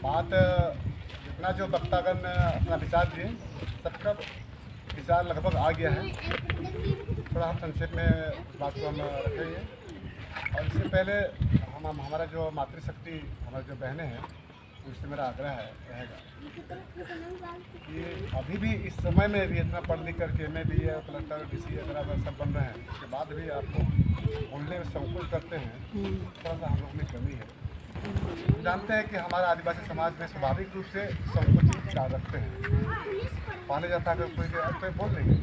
बात जितना जो वक्तागण अपना विचार दिए सबका विचार लगभग आ गया है। थोड़ा हम संक्षेप में उस बात को हम रखेंगे। और इससे पहले हमारा जो मातृशक्ति हमारे जो बहनें हैं उससे मेरा आग्रह रहेगा कि अभी भी इस समय में भी इतना पढ़ लिख करके MA BA कलेक्टर DC वगैरह सब बन रहे हैं, उसके बाद भी आपको बोलने में संकोच करते हैं, थोड़ा सा हम लोग में कमी है। हम जानते हैं कि हमारा आदिवासी समाज में स्वाभाविक रूप से संकोचित विचार रखते हैं। पाने जाता है कोई बोल देंगे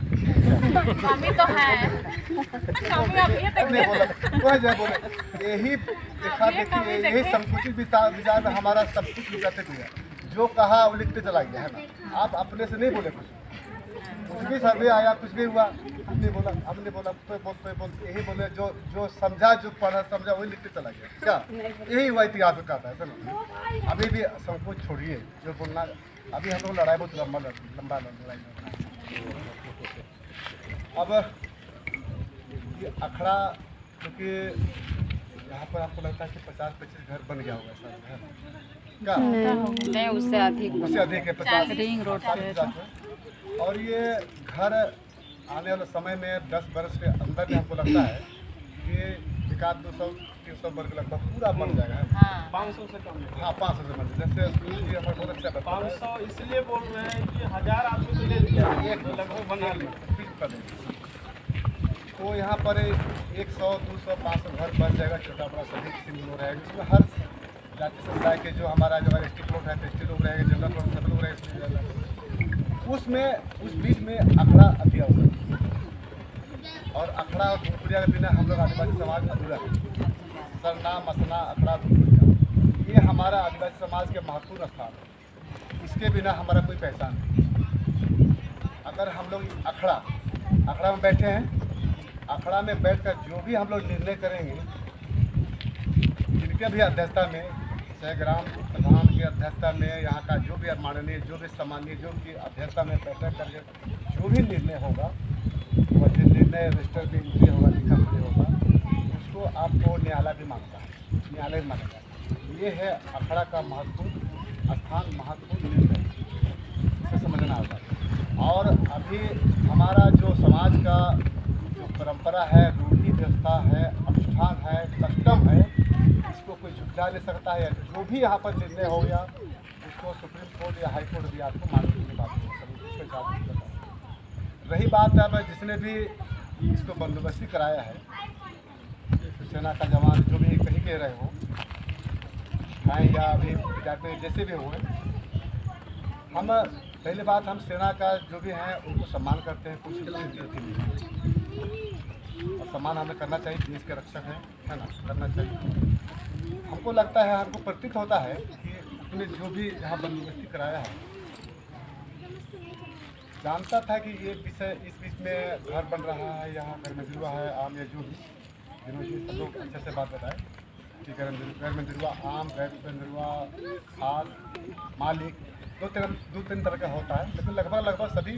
तो बोले यही देखा देखिए यही संकुचित विचार में हमारा सब कुछ लुकाते हुए जो कहा वो लिखते चला गया है ना। आप अपने से नहीं बोले कुछ भी सर्वे आया कुछ भी हुआ हमने बोला बोलते यही बोले जो समझा जो पढ़ा समझा वही लिखते चला गया। क्या यही हुआ इतिहास में कहता है सर। अभी भी संकोच छोड़िए जो बोलना। अभी हम लोग लड़ाई बहुत लंबा लड़ाई अब ये अखड़ा क्योंकि यहाँ पर आपको लगता है कि 50-25 घर बन गया होगा सर क्या? नहीं उससे अधिक है 50 रिंग रोड से। और ये घर आने वाले समय में 10 वर्ष के अंदर में हमको लगता है कि 200-300 वर्ग लगभग पूरा बन जाएगा। 500 से कम नहीं। हाँ 500 से बन जैसे ये हमारे बहुत अच्छा 500 इसलिए बोल रहे हैं कि 1000 आदमी को ले लिया एक लगभग बना लिया। तो यहाँ पर 100, 200, 500 घर बन जाएगा। छोटा बड़ा सभी किसी लोग रहेगा। इसमें हर जाति समुदाय के जो हमारा जो ST लोग है ST लोग रहेंगे, जनरल लोग सब लोग रहेंगे। उसमें उस बीच में अखड़ा अति आवश्यक और अखड़ा और धूपगुड़िया के बिना हम लोग आदिवासी समाज अधूरा है। सरना मसना अखड़ा धूपगुड़िया ये हमारा आदिवासी समाज के महत्वपूर्ण स्थान है। इसके बिना हमारा कोई पहचान नहीं। अगर हम लोग अखड़ा में बैठे हैं, अखड़ा में बैठकर जो भी हम लोग निर्णय करेंगे जिनके भी अध्यक्षता में चाहे ग्राम प्रधान की अध्यक्षता में यहाँ का जो भी माननीय जो भी सम्मानीय जो की अध्यक्षता में बैठक करके जो भी निर्णय होगा वह निर्णय रजिस्टर में एंट्री होगा लिखा होगा उसको आपको न्यायालय भी मानता है। न्यायालय भी मानेगा। ये है अखड़ा का महत्वपूर्ण स्थान महत्वपूर्ण निर्णय इसे समझना होगा। और अभी हमारा जो समाज का जो परंपरा है रूढ़ी व्यवस्था है अनुष्ठान है कस्टम है इसको कोई झुकझा नहीं सकता है। जो भी यहाँ पर निर्णय हो गया उसको सुप्रीम कोर्ट या हाई कोर्ट भी आपको मानने की बात है। रही बात अब जिसने भी इसको बंदोबस्ती कराया है सेना का जवान जो भी कहीं कह रहे हो हैं या अभी जाते जैसे भी हुए हम पहली बात हम सेना का जो भी हैं उनको सम्मान करते हैं। कुछ और सम्मान हमें करना चाहिए। देश के रक्षक है ना करना चाहिए। हमको लगता है हमको प्रतीत होता है कि उसने जो भी यहाँ बंदोबस्ती कराया है जानता था कि ये विषय इस बीच में घर बन रहा है यहाँ घर में जुआ है आम या जो भी जिन्होंने सब लोग अच्छे से बात बताए कि घर में जुआ आम घर में जुआ खाद मालिक दो तीन तरह का होता है। लेकिन लगभग सभी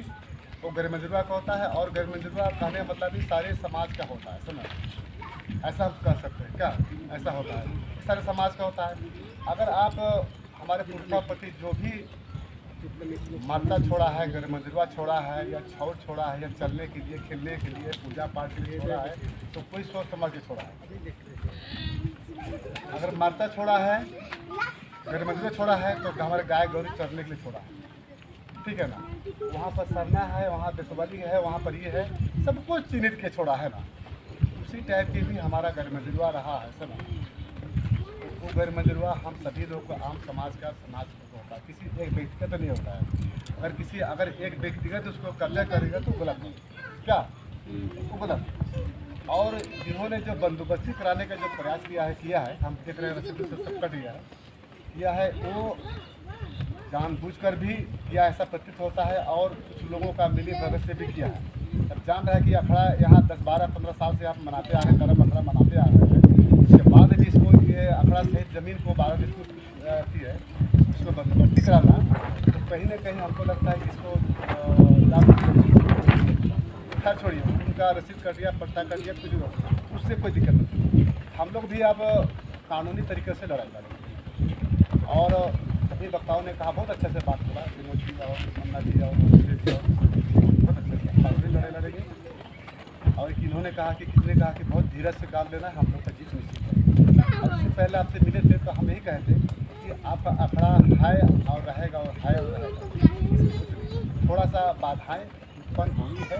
वो घर में जुआ का होता है। और घर में जुआ कहने का मतलब भी सारे समाज का होता है। समझ ऐसा हम कह सकते हैं क्या ऐसा होता है सारे समाज का होता है। अगर आप हमारे पुरखापति जो भी माता छोड़ा है घर मंदिरवा छोड़ा है या छौर छोड़ा है या चलने के लिए खेलने के लिए पूजा पाठ के लिए छोड़ा है तो कोई सोच समझ के छोड़ा है। अगर माता छोड़ा है घर मंदिर छोड़ा है तो हमारे गाय गौरी चरने के लिए छोड़ा है। ठीक है ना। वहाँ पर सरना है वहाँ देशवाली है वहाँ पर ये है सब कुछ चिन्हित के छोड़ा है ना। उसी टाइप की भी हमारा घर मंदिरवा रहा है सब। वो घर मंदिरवा हम सभी लोग को आम समाज का समाज होता है। किसी एक व्यक्तिगत नहीं होता है। अगर एक व्यक्तिगत उसको कब्जा करेगा तो गलत है क्या वो गलत। और जिन्होंने जो बंदोबस्ती कराने का जो प्रयास किया है हम देख रहे हैं सबका किया है वो जानबूझकर भी किया ऐसा प्रतीत होता है। और कुछ लोगों का मिली भगत से भी किया है। अब जान रहा है कि अखड़ा यहाँ 10, 12, 15 साल से आप मनाते आ रहे हैं कर्म अखड़ा मनाते आ रहे हैं। उसके बाद भी इसको ये अखड़ा सहित ज़मीन को 12 दिन की है इसको बंदोबस्ती कराना तो कहीं ना कहीं हमको लगता है कि इसको खैर छोड़िए उनका रसीद कर दिया पट्टा कर दिया कुछ उससे कोई दिक्कत नहीं। हम लोग भी अब कानूनी तरीके से लड़ाई लड़ेंगे। और सभी वक्ताओं ने कहा, बहुत अच्छे से बात बोला, विनोद जी और मन्ना जी और अभिषेक जी और बहुत अच्छे से लड़े लड़ेंगे। और इन्होंने कहा कि किसने कहा कि बहुत धीरज से काम लेना है, हम लोग का जीत निश्चित है। और इससे पहले आपसे मिले थे तो हम यही कहते कि आपका अखड़ा है और रहेगा और है और रहेगा। थोड़ा सा बाधाएँ उत्पन्न हुई है,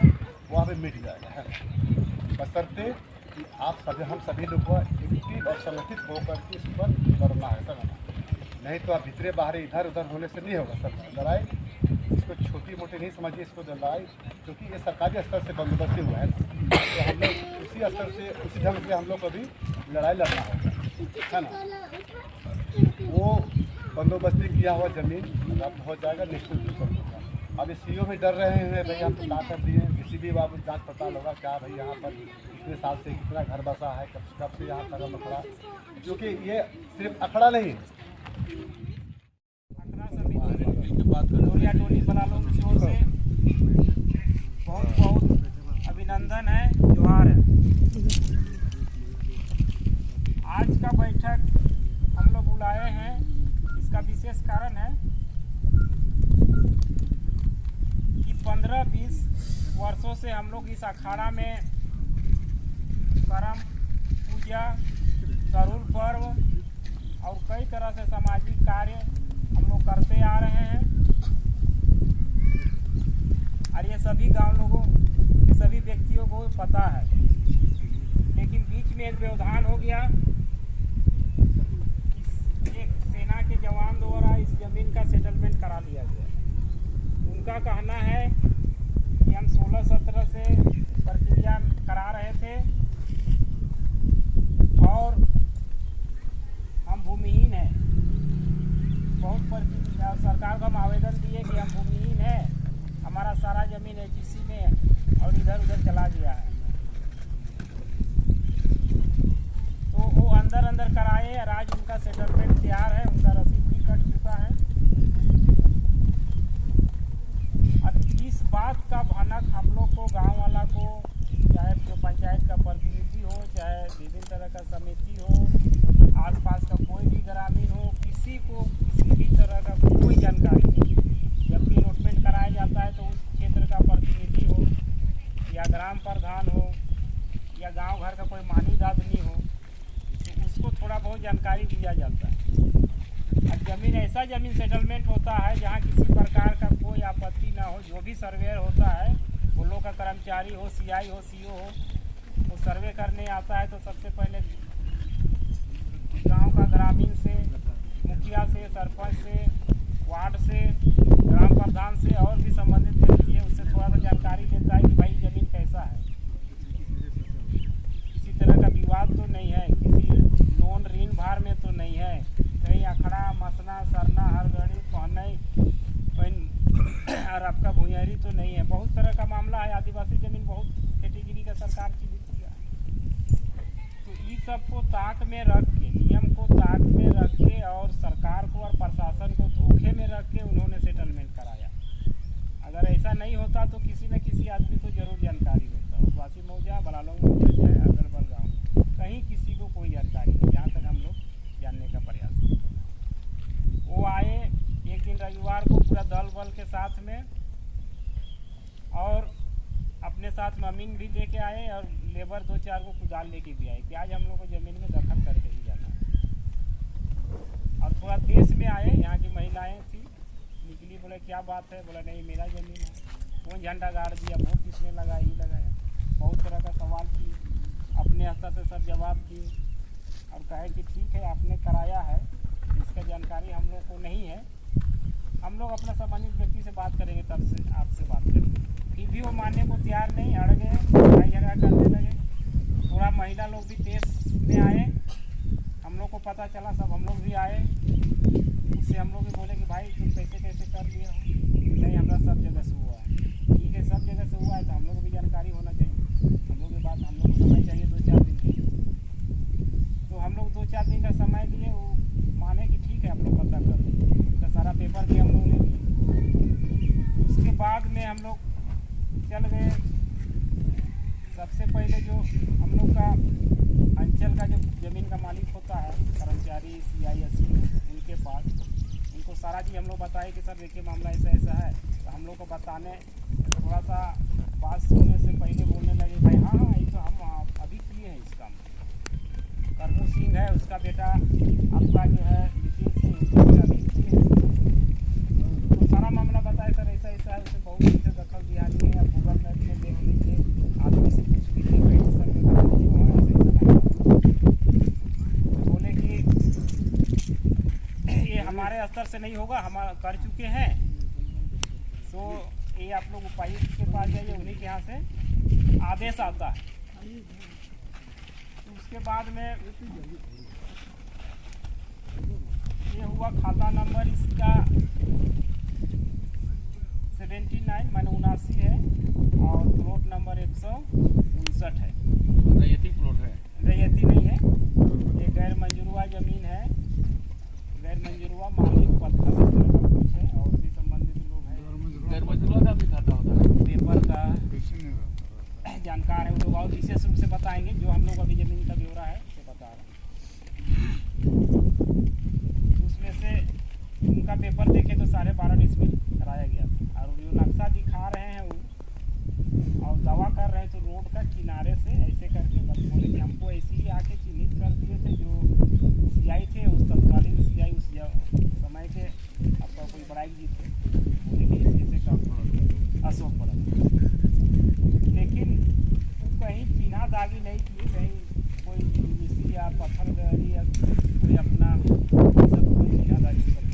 वो हमें मिट जाएगा है, बशर्ते कि आप सभी हम सभी लोग को एक्टिव और संगठित होकर के इस पर लड़ना है सर। नहीं तो आप भीतरे बाहरी इधर उधर होने से नहीं होगा सर। लड़ाई इसको छोटी मोटी नहीं समझिए, इसको लड़ाई, क्योंकि ये सरकारी स्तर से बंदोबस्ती हुआ है ना, तो हम लोग उसी स्तर से उसी ढंग से हम लोग को भी लड़ाई लड़ना होगा, है ना। वो बंदोबस्ती किया हुआ ज़मीन रद्द हो जाएगा निश्चित रूप से। अब सीओ भी डर रहे हैं, भाई हम क्या कर दिए, किसी भी बाबू जांच पड़ताल होगा क्या भाई यहाँ पर कितने साल से कितना घर बसा है, कब से यहाँ कदम अखड़ा, क्योंकि ये सिर्फ अखड़ा नहीं है। टोली बलालों की ओर से बहुत बहुत अभिनंदन है, जोहार है। आज का बैठक हम लोग बुलाए हैं, इसका विशेष कारण है कि 15-20 वर्षों से हम लोग इस अखाड़ा में करम पूजा, सरूल पर्व और कई तरह से सामाजिक कार्य हम लोग करते आ रहे हैं। और ये सभी गांव लोगों के सभी व्यक्तियों को पता है, लेकिन बीच में एक व्यवधान हो गया। एक सेना के जवान द्वारा इस जमीन का सेटलमेंट करा लिया गया। उनका कहना है कि हम 16-17 से प्रक्रिया करा रहे थे और हम भूमिहीन हैं। बहुत सरकार को हम आवेदन दिए कि हम भूमिहीन हैं, हमारा सारा ज़मीन HEC में और इधर उधर चला गया है। तो वो अंदर कराए और आज उनका सेटलमेंट तैयार है, उनका रसीद भी कट चुका है। और इस बात का भनक हम लोग को, गांव वाला को, चाहे जो पंचायत का प्रतिनिधि हो, चाहे विभिन्न तरह का समिति हो, आसपास का कोई भी ग्रामीण हो, किसी को किसी भी तरह का कोई जानकारी नहीं। जब भी अलॉटमेंट कराया जाता है तो उस क्षेत्र का प्रतिनिधि हो या ग्राम प्रधान हो या गांव घर का कोई मानी आदमी हो, तो उसको थोड़ा बहुत जानकारी दिया जाता है। और ज़मीन ऐसा ज़मीन सेटलमेंट होता है जहां किसी प्रकार का कोई आपत्ति ना हो। जो भी सर्वेयर होता है, वो लोग का कर्मचारी हो, CI हो, CO हो, वो सर्वे करने आता है तो सबसे पहले गांव का ग्रामीण से, मुखिया से, सरपंच से, वार्ड से, ग्राम प्रधान से और भी संबंधित व्यक्ति है, उससे थोड़ा सा जानकारी लेता है कि भाई ज़मीन कैसा है, किसी तरह का विवाद तो नहीं है, किसी लोन ऋण भार में तो नहीं है, कहीं अखड़ा मसना सरना हरगढ़ी पहने और आपका भूंयरी तो नहीं है। बहुत तरह का मामला है। आदिवासी ज़मीन बहुत कैटेगरी का सरकार की नीति है। तो इस सबको ताक में रख के, नियम को ताक में रख के और सरकार को और प्रशासन को धोखे में रख के उन्होंने सेटलमेंट कराया। अगर ऐसा नहीं होता तो किसी न किसी आदमी को जरूर जानकारी होता। उदवासी मौजा, बलालोंग मौजा, चाहे अगल बगल गाँव, कहीं किसी को कोई जानकारी नहीं, जहाँ तक हम लोग जानने का प्रयास करते। वो आए एक दिन रविवार को पूरा दल बल के साथ में, और अपने साथ ममीन भी लेके आए और लेबर 2-4 को कुदाल लेके भी आए कि आज हम लोग को ज़मीन में दखल करके ही जाना है। और थोड़ा देश में आए, यहाँ की महिलाएं थी, निकली, बोले क्या बात है, बोला नहीं मेरा ज़मीन है। कौन झंडा गाड़ दिया, वोट किसने लगाया, ही लगाया। बहुत तरह का सवाल की, अपने स्तर से सब जवाब दिए और कहे कि ठीक है आपने कराया है, इसका जानकारी हम लोग को नहीं है, हम लोग अपना संबंधित व्यक्ति से बात करेंगे, तब से आपसे बात करेंगे। फिर भी वो मानने को तैयार नहीं, अड़ गए, लड़ाई झगड़ा करने लगे। थोड़ा महिला लोग भी देश में आए, हम लोग को पता चला, सब हम लोग भी आए। उससे हम लोग भी बोले कि भाई तुम कैसे कर लिए हो, नहीं हमारा सब जगह से हुआ है। ठीक है, सब जगह से हुआ है तो हम लोग को भी जानकारी होना चाहिए। हम लोग की बात, हम लोग को समय चाहिए 2-4 दिन की, तो हम लोग 2-4 दिन का समय लिए। वो माने कि ठीक है आप लोग पता कर लो, तो सारा पेपर भी हम लोग ले लिए। उसके बाद में हम लोग चल गए। सबसे पहले जो हम लोग का अंचल का जो ज़मीन का मालिक होता है, कर्मचारी, CI, SC, उनके पास जी हम लोग बताए कि सर देखिए मामला ऐसा ऐसा है, तो हम लोग को बताने थोड़ा सा बात सुनने से पहले बोलने लगे भाई हाँ ये तो हम अभी किए हैं इस काम। करमू सिंह है उसका बेटा आपका जो है नितिन सिंह उसका बेटा अभी किए हैं। तो सारा मामला बताए सर ऐसा ऐसा है, उसे बहुत अच्छे दखल दिया नहीं है, गूगल मैप में देख लीजिए, आदमी से कुछ भी नहीं कहीं सर में बता दीजिए वहाँ ऐसा ऐसा नहीं। बोले कि ये हमारे स्तर से नहीं होगा, हम कर चुके हैं, तो ये आप लोग उपायुक्त के पास जाइए, उन्हीं के यहाँ से आदेश आता है। तो उसके बाद में ये हुआ खाता नंबर इसका 79 माने 79 है और प्लॉट नंबर 159 है। रैयती प्लॉट है, रैयती नहीं है, ये गैर मंजूरवा जमीन है, गैर मंजूरवा मालिक पत्थर इस तरह का कुछ है और भी संबंधित लोग हैं। गैर मंजूरा का भी खाता होता है। पेपर का जानकार है वो लोग और विशेष रूप से बताएंगे, जो हम लोग अभी जमीन का ब्यौरा है उसे बता रहे हैं। उसमें से उनका पेपर देखे तो 12.5 डिसमिल कराया गया था और जो नक्शा दिखा रहे हैं वो और दवा कर रहे हैं तो रोड का किनारे से ऐसे करके बस बोले कि हमको ऐसे ही आके चिन्हित कर दिए थे, जो सीआई थे उस तत्कालीन सीआई उस समय के आपका कोई बड़ाई जी थे, बोले कि ऐसे का अशोक पड़ा, लेकिन कहीं चिन्हा दागी नहीं किए, कहीं कोई मिसी या पत्थर गहरी या कोई अपना सब कोई चिन्हा दागी सब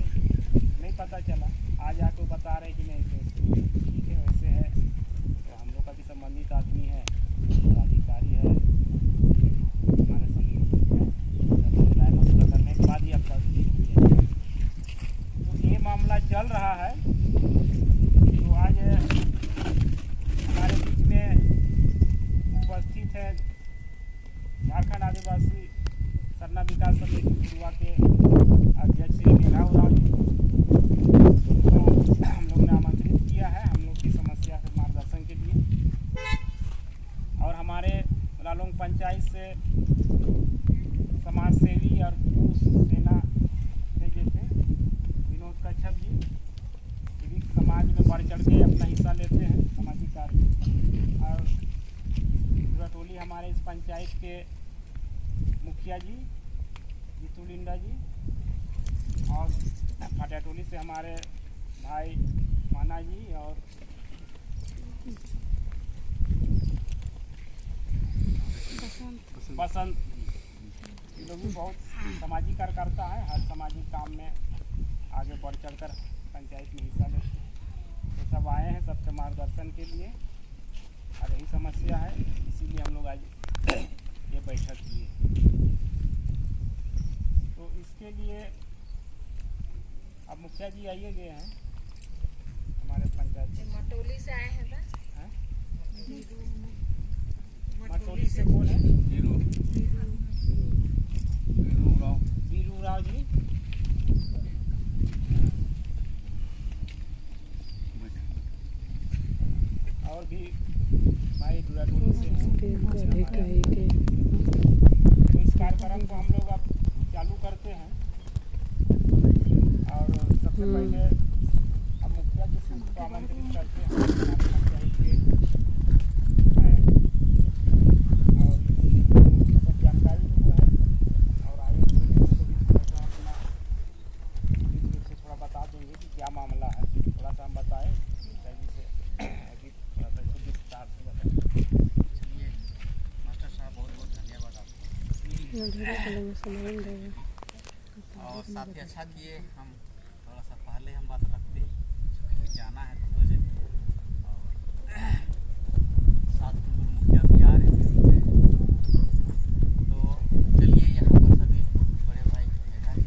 नहीं पता चला। आज आके बता रहे कि नहीं ऐसे ठीक है वैसे है, तो हम लोग का भी संबंधित आदमी है, अधिकारी है, हमारे जिला मसला करने के बाद ही आपका तो ये मामला चल रहा है। तो आज हमारे बीच में उपस्थित है झारखंड आदिवासी सरना विकास समिति दुआ के अध्यक्ष श्री मेघाव राव जी को हम लोग ने आमंत्रित किया है हम लोग की समस्या से मार्गदर्शन के लिए। और हमारे लालोंग पंचायत से समाज सेवी और पुरुष सेना से जैसे विनोद कच्छप जी सिविक समाज में बढ़ चढ़ के अपना हिस्सा लेते हैं सामाजिक कार्य। और टोली हमारे इस पंचायत के मुखिया जी जीतू लिंडा जी और फाटियाटोली से हमारे भाई माना जी और बसंत, ये लोग भी बहुत सामाजिक कार्यकर्ता है, हर सामाजिक काम में आगे बढ़ चढ़कर पंचायत में हिस्सा लेते हैं। तो सब आए हैं सबके मार्गदर्शन के लिए और यही समस्या है, इसीलिए हम लोग आज ये बैठक किए। तो इसके लिए अब मुखिया जी आइए गए हैं हमारे पंचायत से। मटोली से आए हैं ना? मटोली से कौन है? वीरू राव जी। और भी भाई डुराटोली से हैं। तो इस कार्यक्रम को हम लोग अब चालू करते हैं और सबसे पहले हम मुखिया जी से उसको आमंत्रित करते हैं हमारे पंचायत के हैं और सब जानकारी उनको है और आए हुए लोगों को भी थोड़ा सा अपना से थोड़ा बता देंगे कि क्या मामला है, थोड़ा सा हम बताएं मुखिया जी से अभी थोड़ा सा इसको विस्तार से बताएं। चलिए मास्टर साहब बहुत बहुत धन्यवाद आपको। और साथ ही अच्छा किए हम थोड़ा सा पहले हम बात रखते क्योंकि जाना है तो 2 दिन और 7 मुखिया भी आ रहे थे। तो चलिए यहाँ पर सभी बड़े भाई मेघा जी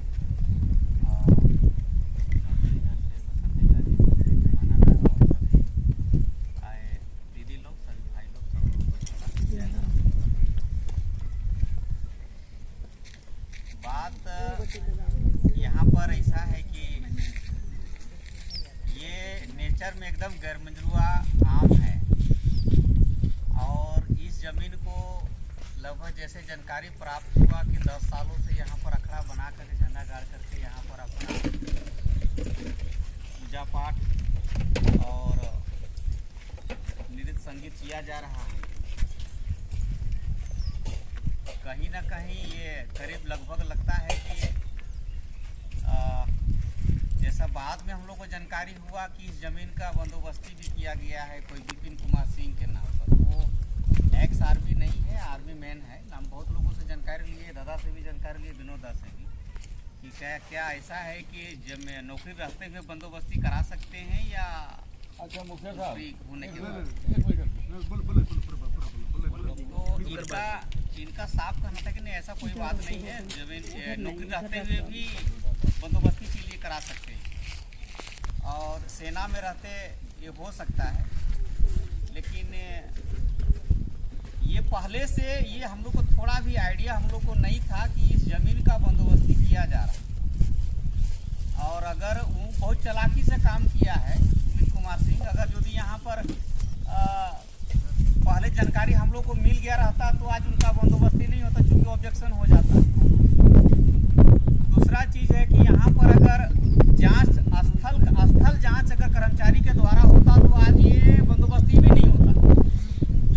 और विनोद जी इधर से बसंतिका जी मानादा और सभी आए दीदी लोग सभी भाई लोग सब लोग बात यहाँ पर ऐसा है कि ये नेचर में एकदम गैर मंजूरा आम है और इस ज़मीन को लगभग जैसे जानकारी प्राप्त हुआ कि 10 सालों से यहाँ पर अखड़ा बना कर झंडा गाड़ करके यहाँ पर अपना किया जा रहा है, कहीं ना कहीं ये करीब लगभग लगता है कि जैसा बाद में हम लोग को जानकारी हुआ कि इस ज़मीन का बंदोबस्ती भी किया गया है कोई विपिन कुमार सिंह के नाम पर। वो एक्स आर्मी नहीं है, आर्मी मैन है। हम बहुत लोगों से जानकारी लिए, दादा से भी जानकारी लिए, विनोद दा से भी, कि क्या ऐसा है कि जब नौकरी रहते हुए बंदोबस्ती करा सकते हैं या अच्छा मुखिया साहब होने के बाद? तो इनका साफ कहना था कि नहीं, ऐसा कोई बात नहीं है, जमीन नौकरी रहते हुए भी बंदोबस्ती के लिए करा सकते हैं और सेना में रहते ये हो सकता है। लेकिन ये पहले से ये हम लोग को थोड़ा भी आइडिया हम लोग को नहीं था कि इस ज़मीन का बंदोबस्ती किया जा रहा है। और अगर वो बहुत चालाकी से काम किया है विपिन कुमार सिंह, अगर यदि यहाँ पर पहले जानकारी हम लोग को मिल गया रहता तो आज उनका बंदोबस्ती नहीं होता, क्योंकि ऑब्जेक्शन हो जाता। दूसरा चीज़ है कि यहाँ पर अगर जांच स्थल जांच अगर कर्मचारी के द्वारा होता तो आज ये बंदोबस्ती भी नहीं होता।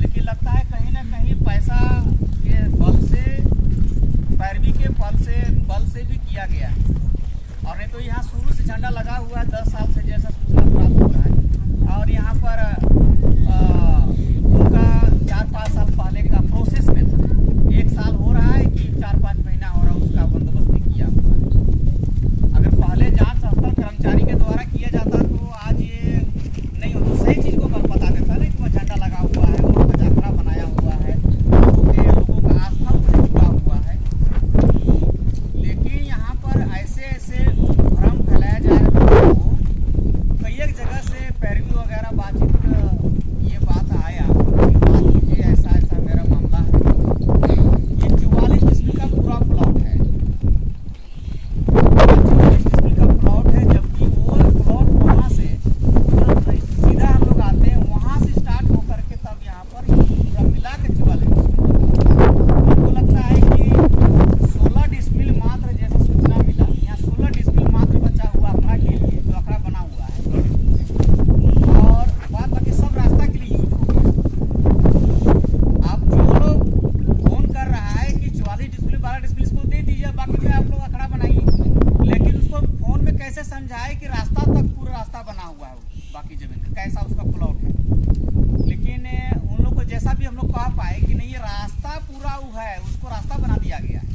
लेकिन लगता है कहीं ना कहीं पैसा के बल से, पैरवी के बल से भी किया गया है। और नहीं तो यहाँ शुरू से झंडा लगा हुआ है 10 साल से, जैसा सूचना प्राप्त हो रहा है। और यहाँ पर उनका 4-5 साल पहले का प्रोसेस में था, 1 साल हो रहा है कि 4-5 महीना हो रहा है, उसका बंदोबस्ती किया हुआ है। अगर पहले जांच स्थल कर्मचारी के द्वारा किया जाता तो आज ये नहीं होता, सही चीज़ को बता देता ना कि वहाँ झंडा लगा हुआ है, वहाँ पर जाखड़ा बनाया हुआ है, लोगों का आस्था उससे जुड़ा हुआ है। लेकिन यहाँ पर ऐसे भ्रम फैलाया जा रहा है। कई एक जगह से पैरवी वगैरह बातचीत ये बात आया कि बात कीजिए, ऐसा मेरा मामला है। ये 44 डिस्ट्रिक्ट का पूरा प्लॉट है, 44 डिस्ट्रिक्ट का प्लॉट है, जबकि वो प्लॉट वहाँ से सीधा हम लोग आते हैं, वहाँ से स्टार्ट होकर के तब यहाँ पर पूरा मिला के 44 डिस्ट्रिक्ट। हमको लगता है कि 16 डिस्ट्रिक्ट मात्र, जैसा सूचना मिला, यहाँ 16 डिस्ट्रिक्ट मात्र बचा हुआ अखड़ा के लिए, जो अखड़ा बना हुआ है, और बात बाकी सब रास्ता के लिए यूज हो गया। अब जो लोग फोन कर रहा है कि 44 डिस्प्ले 12 डिस्प्ले इसको दे दीजिए, बाकी में आप लोग अखड़ा बनाइए, लेकिन उसको फोन में कैसे समझाए कि रास्ता तक पूरा रास्ता बना हुआ है, बाकी जमीन का कैसा उसका प्लॉट है। लेकिन उन लोग को जैसा भी हम लोग कह पाए कि नहीं, ये रास्ता पूरा है, उसको रास्ता बना दिया गया है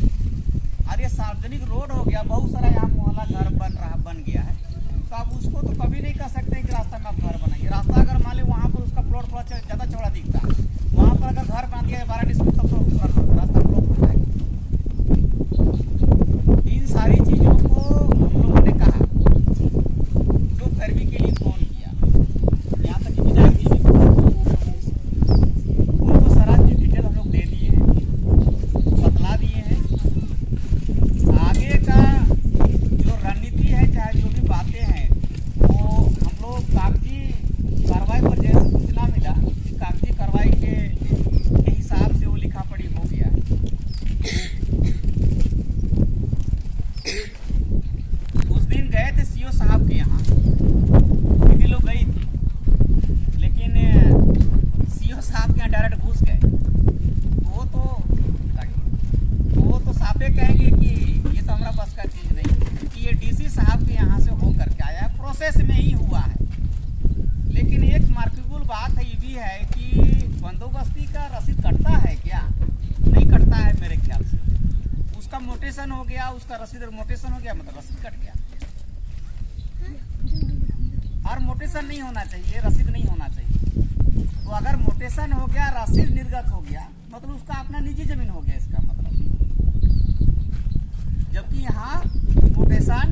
और ये सार्वजनिक रोड हो गया, बहुत सारा यहाँ मोहल्ला घर बन गया है। तो आप उसको तो कभी नहीं कह सकते कि रास्ता में आप घर बनाइए। रास्ता अगर मान लीजिए वहाँ पर उसका प्लॉट थोड़ा ज़्यादा चौड़ा दिखता है, वहाँ पर अगर घर बना दिया है 12 डिस्ट्रिक्ट, तब तो रास्ता ब्लॉक हो जाएगा। इन सारी चीज़ों को हम लोगों ने कहा, जो पैरवी के लिए फोन किया, यहाँ तक कि विधायक जी भी उनको सारा डिटेल हम लोग दे दिए हैं, बतला दिए हैं। आगे का जो रणनीति है, चाहे जो भी बातें हैं, वो हम लोग कागजी कार्रवाई पर जैसे सूचना मिला, कागजी कार्रवाई के हिसाब से वो लिखा पढ़ी हो गया है। उस दिन गए थे सीओ साहब के यहाँ, दीदी लोग गई थी, लेकिन सीओ साहब के यहाँ डायरेक्ट घुस गए। वो तो साफे कहेंगे कि ये तो हमारा बस का चीज़ नहीं, कि ये डीसी साहब के यहाँ से हो करके आया है, प्रोसेस में ही हुआ है। लेकिन एक मार्केबल बात है, ये भी है कि बंदोबस्ती का रसीद कटता है क्या? नहीं कटता है मेरे ख्याल से। उसका मोटेशन हो गया, उसका रसीद मोटेशन हो गया, मतलब रसीद कट गया। और मोटेशन नहीं होना चाहिए, रसीद नहीं होना चाहिए। तो अगर मोटेशन हो गया, रसीद निर्गत हो गया, मतलब उसका अपना निजी जमीन हो गया, इसका मतलब। जबकि यहाँ मोटेशन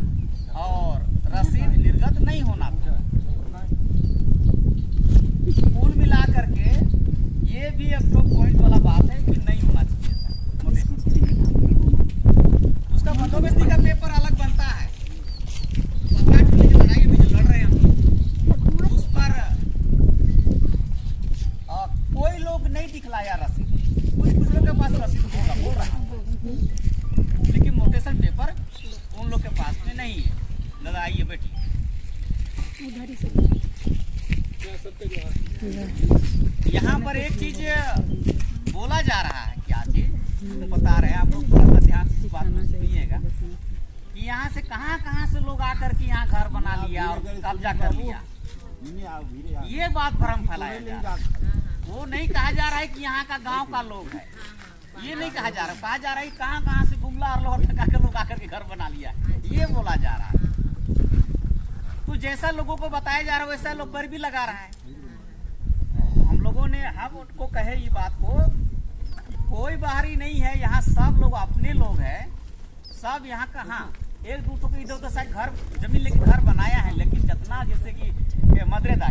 और रसीद निर्गत नहीं होना था। कुल मिला करके ये भी एक तो पॉइंट वाला बात है कि नहीं होना चाहिए था मोटेशन। उसका बंदोबस्ती का पेपर अलग बनता है, लड़ाई भी जो लड़ रहे हैं उस पर कोई लोग नहीं दिखलाया रसीद। कुछ लोग के पास रसीद होगा, बोल रहा हूँ, लेकिन मोटेशन पेपर उन लोग के पास में नहीं है। दादा आइए बैठिए। यहाँ पर एक चीज बोला जा रहा है, क्या चीज बता रहे हैं आप लोग, थोड़ा सा ध्यान से इस बात में सुनिएगा कि यहाँ से कहाँ से लोग आकर के यहाँ घर बना लिया और कब्जा कर लिया। ये बात भ्रम फैलाया जा रहा है। वो नहीं कहा जा रहा है कि यहाँ का गांव का लोग है, ये नहीं कहा जा रहा, कहा जा रहा है कहाँ से गुमला और लोहर ठका के लोग आकर के घर बना लिया, ये बोला जा रहा है। तो जैसा लोगों को बताया जा रहा है वैसा लोग पर भी लगा रहा है। हम लोगों ने हम उनको कहे ये बात को, कोई बाहरी नहीं है, यहाँ सब लोग अपने लोग हैं, सब यहाँ का। हाँ, एक दूसरों को इधर उधर साइड घर जमीन लेके घर बनाया है, लेकिन जितना जैसे कि मदरेदा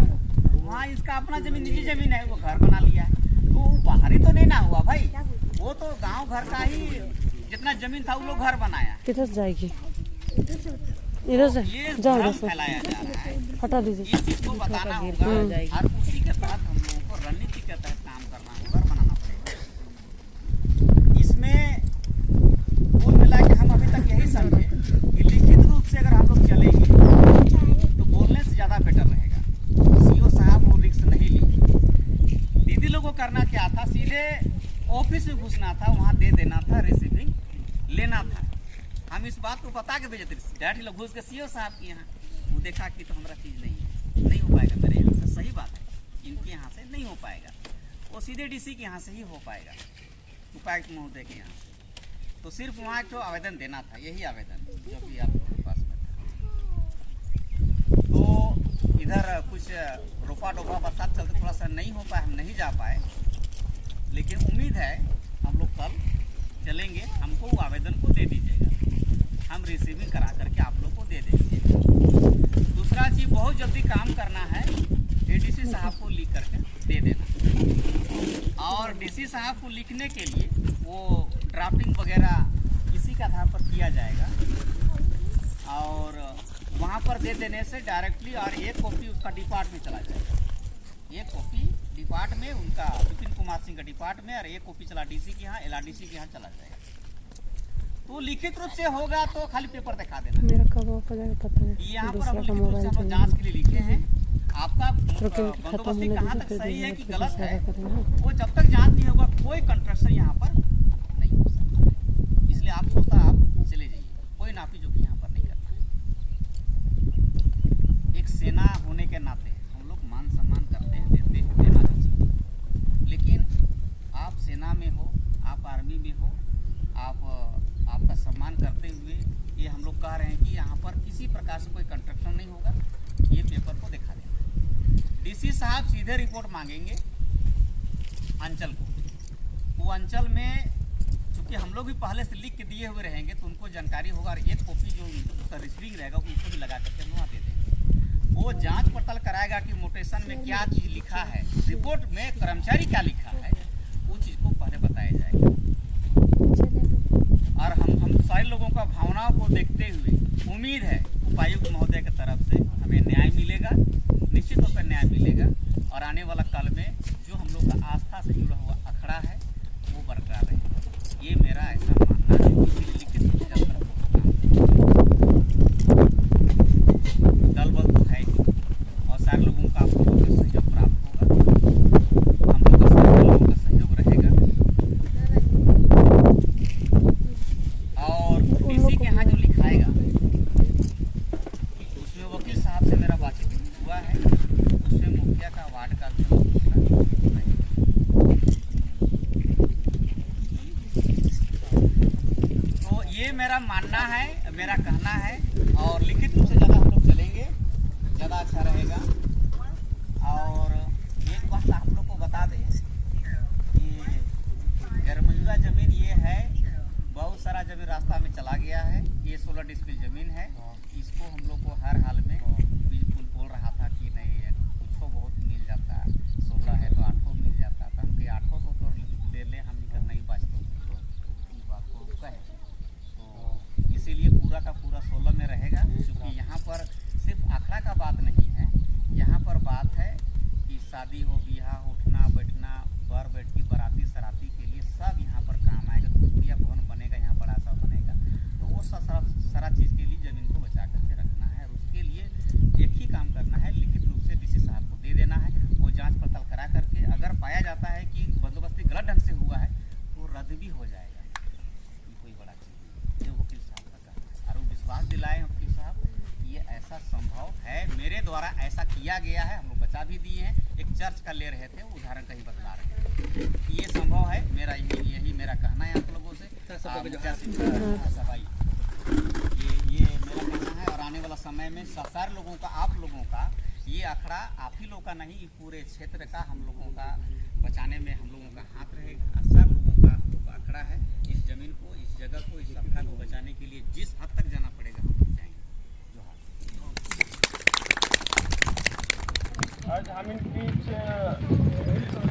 वहाँ इसका अपना जमीन निजी जमीन है, वो घर बना लिया है, तो वो बाहरी तो नहीं ना हुआ भाई, वो तो गांव घर का ही जितना जमीन था वो लोग घर बनाया। किधर जाएगी? इधर से ये जाओ, भ्रम इधर से फैलाया जा रहा है, हटा दीजिए। इस चीज को बताना होगा और उसी के तहत हम लोगों को रणनीति के तहत काम करना होगा, बनाना पड़ेगा। इसमें कुल मिला के हम अभी तक यही समझे कि लिखित रूप से अगर हम लोग चलेंगे तो बोलने से ज्यादा बेटर रहेगा। सीओ साहब वो रिस्क नहीं ली, दीदी लोगों को करना क्या था, सीधे ऑफिस में घुसना था, वहाँ दे देना था, रिसीविंग लेना था। हम इस बात को बता के भेजे थे, डायरेक्ट लोग घुस के सीओ साहब के यहाँ, वो देखा कि तो हमारा चीज़ नहीं हो पाएगा मेरे यहाँ से। सही बात है, इनके यहाँ से नहीं हो पाएगा, वो सीधे डीसी के यहाँ से ही हो पाएगा, उपायुक्त महोदय के यहाँ से। तो सिर्फ वहाँ एक तो आवेदन देना था, यही आवेदन जो कि आपके पास में था। तो इधर कुछ रोपा डोपा बरसात चलते थोड़ा सा नहीं हो पाए, हम नहीं जा पाए, लेकिन उम्मीद है हम लोग कल चलेंगे, हमको वो आवेदन को दे दीजिएगा, हम रिसीविंग करा करके आप लोग को दे देंगे। दूसरा चीज़ बहुत जल्दी काम करना है, एडीसी साहब को लिख करके दे देना, और डीसी साहब को लिखने के लिए वो ड्राफ्टिंग वगैरह इसी के आधार पर किया जाएगा, और वहाँ पर दे देने से डायरेक्टली, और एक कॉपी उसका डिपार्ट में चला जाएगा, एक कॉपी डिपार्ट में उनका विपिन कुमार सिंह का डिपार्ट में, और एक कॉपी चला डीसी के यहाँ, एलआरडीसी के यहाँ चला जाएगा। तो लिखित रूप से होगा तो खाली पेपर दिखा देना। मेरा कब ऑफ हो जाएगा पता नहीं, यहाँ पर दूसरा हम का लिखित रूप से मोबाइल हम लोग चाहिए। जांच के लिए लिखे हैं, आपका खत्म बंदोबस्ती होने कहाँ दीजिए, तक फिर सही है कि दूसरा गलत है, करेंगे। वो जब तक जांच नहीं होगा कोई कंस्ट्रक्शन यहाँ पर नहीं हो सकता। इसलिए आप स्वतः आप चले जाइए, कोई नापी जो कि यहाँ पर नहीं करना है। एक सेना होने के नाते हम लोग मान सम्मान करते हैं, देते हैं, देना भी चाहिए, लेकिन आप सेना में हो, आप आर्मी में हो, आपका सम्मान करते हुए ये हम लोग कह रहे हैं कि यहाँ पर किसी प्रकार से कोई कंस्ट्रक्शन नहीं होगा, ये पेपर को दिखा देना। डीसी साहब सीधे रिपोर्ट मांगेंगे अंचल को, वो अंचल में चूँकि हम लोग भी पहले से लिख के दिए हुए रहेंगे तो उनको जानकारी होगा, और एक कॉपी जो उसका रिसीविंग रहेगा उसको भी लगा करके वहाँ दे देंगे। वो जांच पड़ताल कराएगा कि मोटेशन में क्या चीज़ लिखा है, रिपोर्ट में कर्मचारी क्या लिखा है, वो चीज़ को पहले बताया जाएगा। और हम सारे लोगों का भावनाओं को देखते हुए उम्मीद है उपायुक्त महोदय की तरफ से हमें न्याय मिलेगा, निश्चित तौर पर न्याय मिलेगा, और आने वाला काल में जो हम लोग का आस्था से जुड़ा हुआ अखड़ा है वो बरकरार रहेगा, ये मेरा ऐसा मानना है। इसीलिए लिखित रूप से दल बल तो है ही, और सारे लोगों का आप लोगों का सहयोग प्राप्त होगा, हम लोग का सारे लोगों का सहयोग रहेगा। और डीसी के यहाँ जो लिखाएगा जाता है कि बंदोबस्ती गलत ढंग से हुआ है वो रद्द भी हो जाएगा, ये कोई बड़ा चीज़ नहीं। ये वकील साहब का कहना है और वो विश्वास दिलाए वकील साहब कि ये ऐसा संभव है, मेरे द्वारा ऐसा किया गया है, हम लोग बचा भी दिए हैं। एक चर्च का ले रहे थे, उदाहरण कहीं बतला रहे थे कि ये संभव है, मेरा यही मेरा कहना है आप लोगों से। सभाई ये मेरा कहना है और आने वाला समय में सारे लोगों का, आप लोगों का ये अखड़ा आप ही लोगों का नहीं, पूरे क्षेत्र का हम लोगों का बचाने में हम लोगों का हाथ रहेगा। सब लोगों का अखड़ा है, इस जमीन को, इस जगह को, इस अखड़ा को बचाने के लिए जिस हद तक जाना पड़ेगा हम लोग जाएंगे। आज हम इन बीच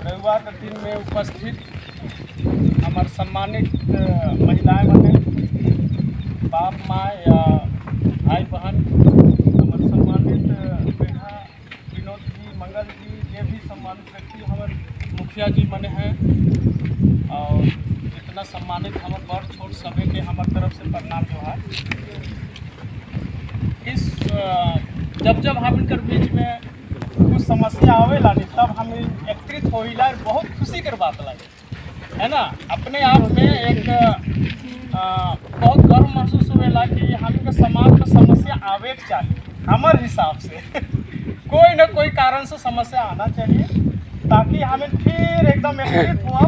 रविवार के दिन में उपस्थित हमारे सम्मानित महिलाएं बने, बाप माँ या भाई बहन, हमारे सम्मानित बेटा विनोद जी, मंगल जी, ये भी सम्मानित व्यक्ति हमारे मुखिया जी बने हैं और इतना सम्मानित हमारे बड़ छोट सभी के हमारे तरफ से प्रणाम जो है। इस जब हम इनकर बीच में कुछ समस्या आवेला नहीं तब हम एकत्रित होइला, बहुत खुशी कर बात लगे है ना। अपने आप में एक बहुत गर्व महसूस होवेला कि हम के समाज में समस्या आवे के चाहिए। हमारे हिसाब से कोई न कोई कारण से समस्या आना चाहिए ताकि हमें फिर एकदम एकत्रित हुआ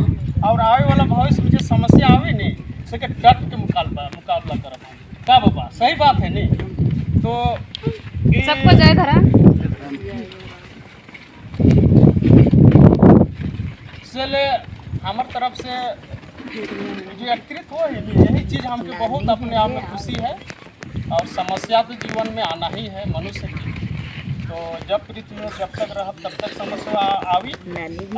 और आने वाला भविष्य में जो समस्या आवे नहीं उसके डट के मुकाबला करब। क्या बाबा सही बात है नहीं? तो सबको जय धरा। इसलिए हमारे तरफ से जो एकत्रित हो यही चीज़ हमके बहुत अपने आप में खुशी है और समस्या तो जीवन में आना ही है मनुष्य की। तो जब पृथ्वी में जब तक रह तब तक समस्या आवी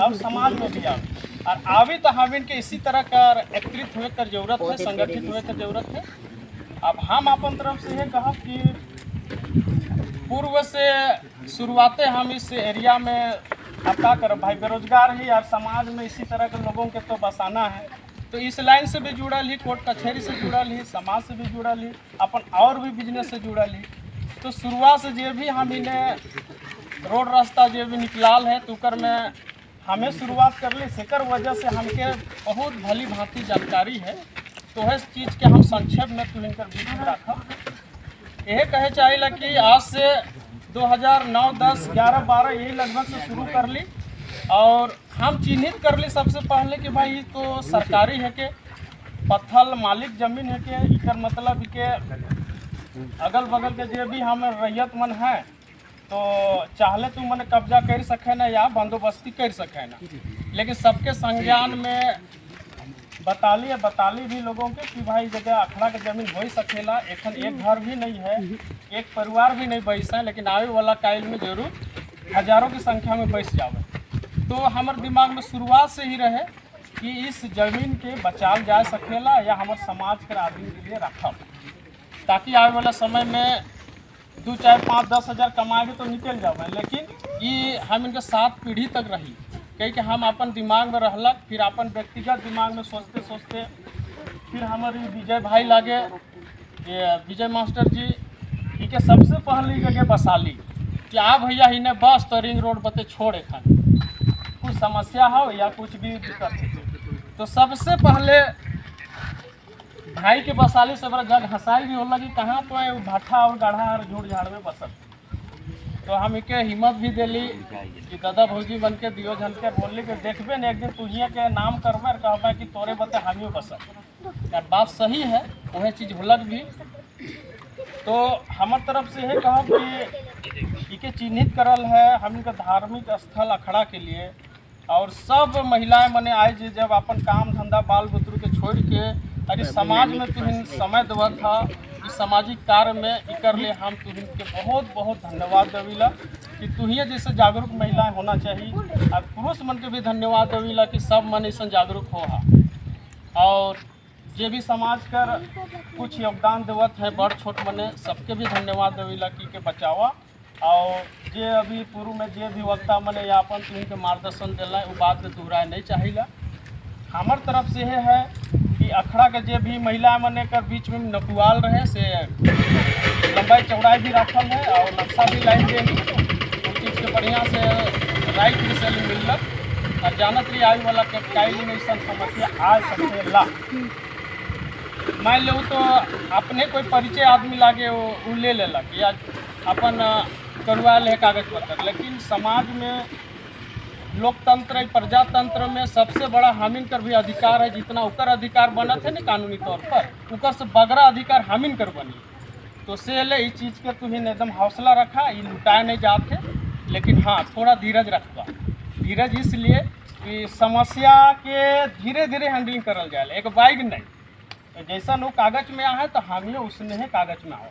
और समाज में भी आवी और आवी तो हम इनके इसी तरह का एकत्रित हुए कर जरूरत है, संगठित हुए कर जरूरत है। अब हम अपन तरफ से ये कहा कि पूर्व से शुरुआतें हम इस एरिया में अब क्या करें भाई, बेरोजगार ही और समाज में इसी तरह के लोगों के तो बसाना है। तो इस लाइन से भी जुड़ल ही, कोर्ट कचहरी से जुड़ल ही, समाज से भी जुड़ल ही, अपन और भी बिजनेस से जुड़ल ही। तो शुरुआत से जो भी हम इन्हें रोड रास्ता जो भी निकलाल है तो में हमें शुरुआत कर ली, सेकर वजह से हमके बहुत भली भांति जानकारी है। तो इस चीज़ के हम संक्षेप में तो इनकर बीच में रखा यह कहे चाहिए कि आज से 2009, 10, 11, 12 यही लगभग से शुरू कर ली और हम चिन्हित कर ली सबसे पहले कि भाई तो सरकारी है के पत्थल मालिक जमीन है के, इकर मतलब के अगल बगल के जो भी हम रैयत मन है तो चाहले तो मन कब्जा कर सके ना या बंदोबस्ती कर सके ना, लेकिन सबके संज्ञान में बताली भी लोगों के कि भाई जगह अखड़ा के जमीन हो ही सकेला। एक घर भी नहीं है, एक परिवार भी नहीं बैस है, लेकिन आवे वाला कायल में जरूर हजारों की संख्या में बैस जावे। तो हमारे दिमाग में शुरुआत से ही रहे कि इस जमीन के बचाल जा सकेला या हमारे समाज के आदमी के लिए रखब, ताकि आने वाला समय में 2, 4, 5, 10 हज़ार कमाएंगे तो निकल जावे, लेकिन ये हम इनके 7 पीढ़ी तक रही। कहीं कि हम अपन दिमाग में रहलक, फिर अपन व्यक्तिगत दिमाग में सोचते सोचते फिर हमारी विजय भाई लागे, ये विजय मास्टर जी इनके सबसे पहली जगह बसाली कि आ भैया इन्हें बस तो रिंग रोड बते छोड़ खाने कुछ समस्या हो या कुछ भी दिक्कत हो तो सबसे पहले भाई के बसाली से बड़ा जग हंसाई भी हो लगी कहाँ तो है भट्ठा और गाढ़ा और झूठ झाड़ में बसल। तो हम इनके हिम्मत भी दिली कि दादा भौजी बन के दियो झल के बोली कि देखबे न एक दिन तुझिए के नाम करबे और कहबे कि तोरे बते हमियो बसल। यार बात सही है, वह चीज़ होलक भी। तो हमार तरफ से यह कहो कि इके चिन्हित करल है हम इनका धार्मिक स्थल अखड़ा के लिए और सब महिलाएं मने आए जब अपन काम धंधा बाल बुतरू के छोड़ के अरे समाज में तुम समय देवा था इस सामाजिक कार्य में इकर लिए हम तुम के बहुत बहुत धन्यवाद देविला कि तुहिए जैसे जागरूक महिलाएं होना चाहिए और पुरुष मन के भी धन्यवाद देविला कि सब मन ऐसा जागरूक हो और जे भी समाज कर कुछ योगदान देवत है बड़ छोट मने सबके भी धन्यवाद देविला कि के बचावा और जे अभी पूर्व में जे भी वक्ता मने या अपन तुम के मार्गदर्शन दिला वो बात के दोहराए नहीं चाहिए। हमार तरफ से यह है कि अखड़ा के जे भी महिला मने कर बीच में नपुआल रहे से लंबाई चौड़ाई भी रखल है और नक्शा भी लाइन दे उस चीज़ के बढ़िया से राइट से मिलक और जानत रही आयु वाला के काई में ऐसा समस्या आ सकेला। मान लो तो अपने कोई परिचय आदमी लागे वो ले लेला कि आज अपन करवा ले कागज पत्र, लेकिन समाज में लोकतंत्र प्रजातंत्र में सबसे बड़ा हामिन कर भी अधिकार है। जितना उकर अधिकार बना थे ना कानूनी तौर पर, उकर से बगरा अधिकार हामिन कर बनी। तो से ले इस चीज़ के तुम्हें एकदम हौसला रखा, ये लुटाए नहीं जाते, लेकिन हाँ थोड़ा धीरज रखवा। धीरज इसलिए कि समस्या के धीरे धीरे हैंडलिंग करल जाए, एक बाइक नहीं जैसा वो कागज में है तो हमें उसने है कागज में आओ।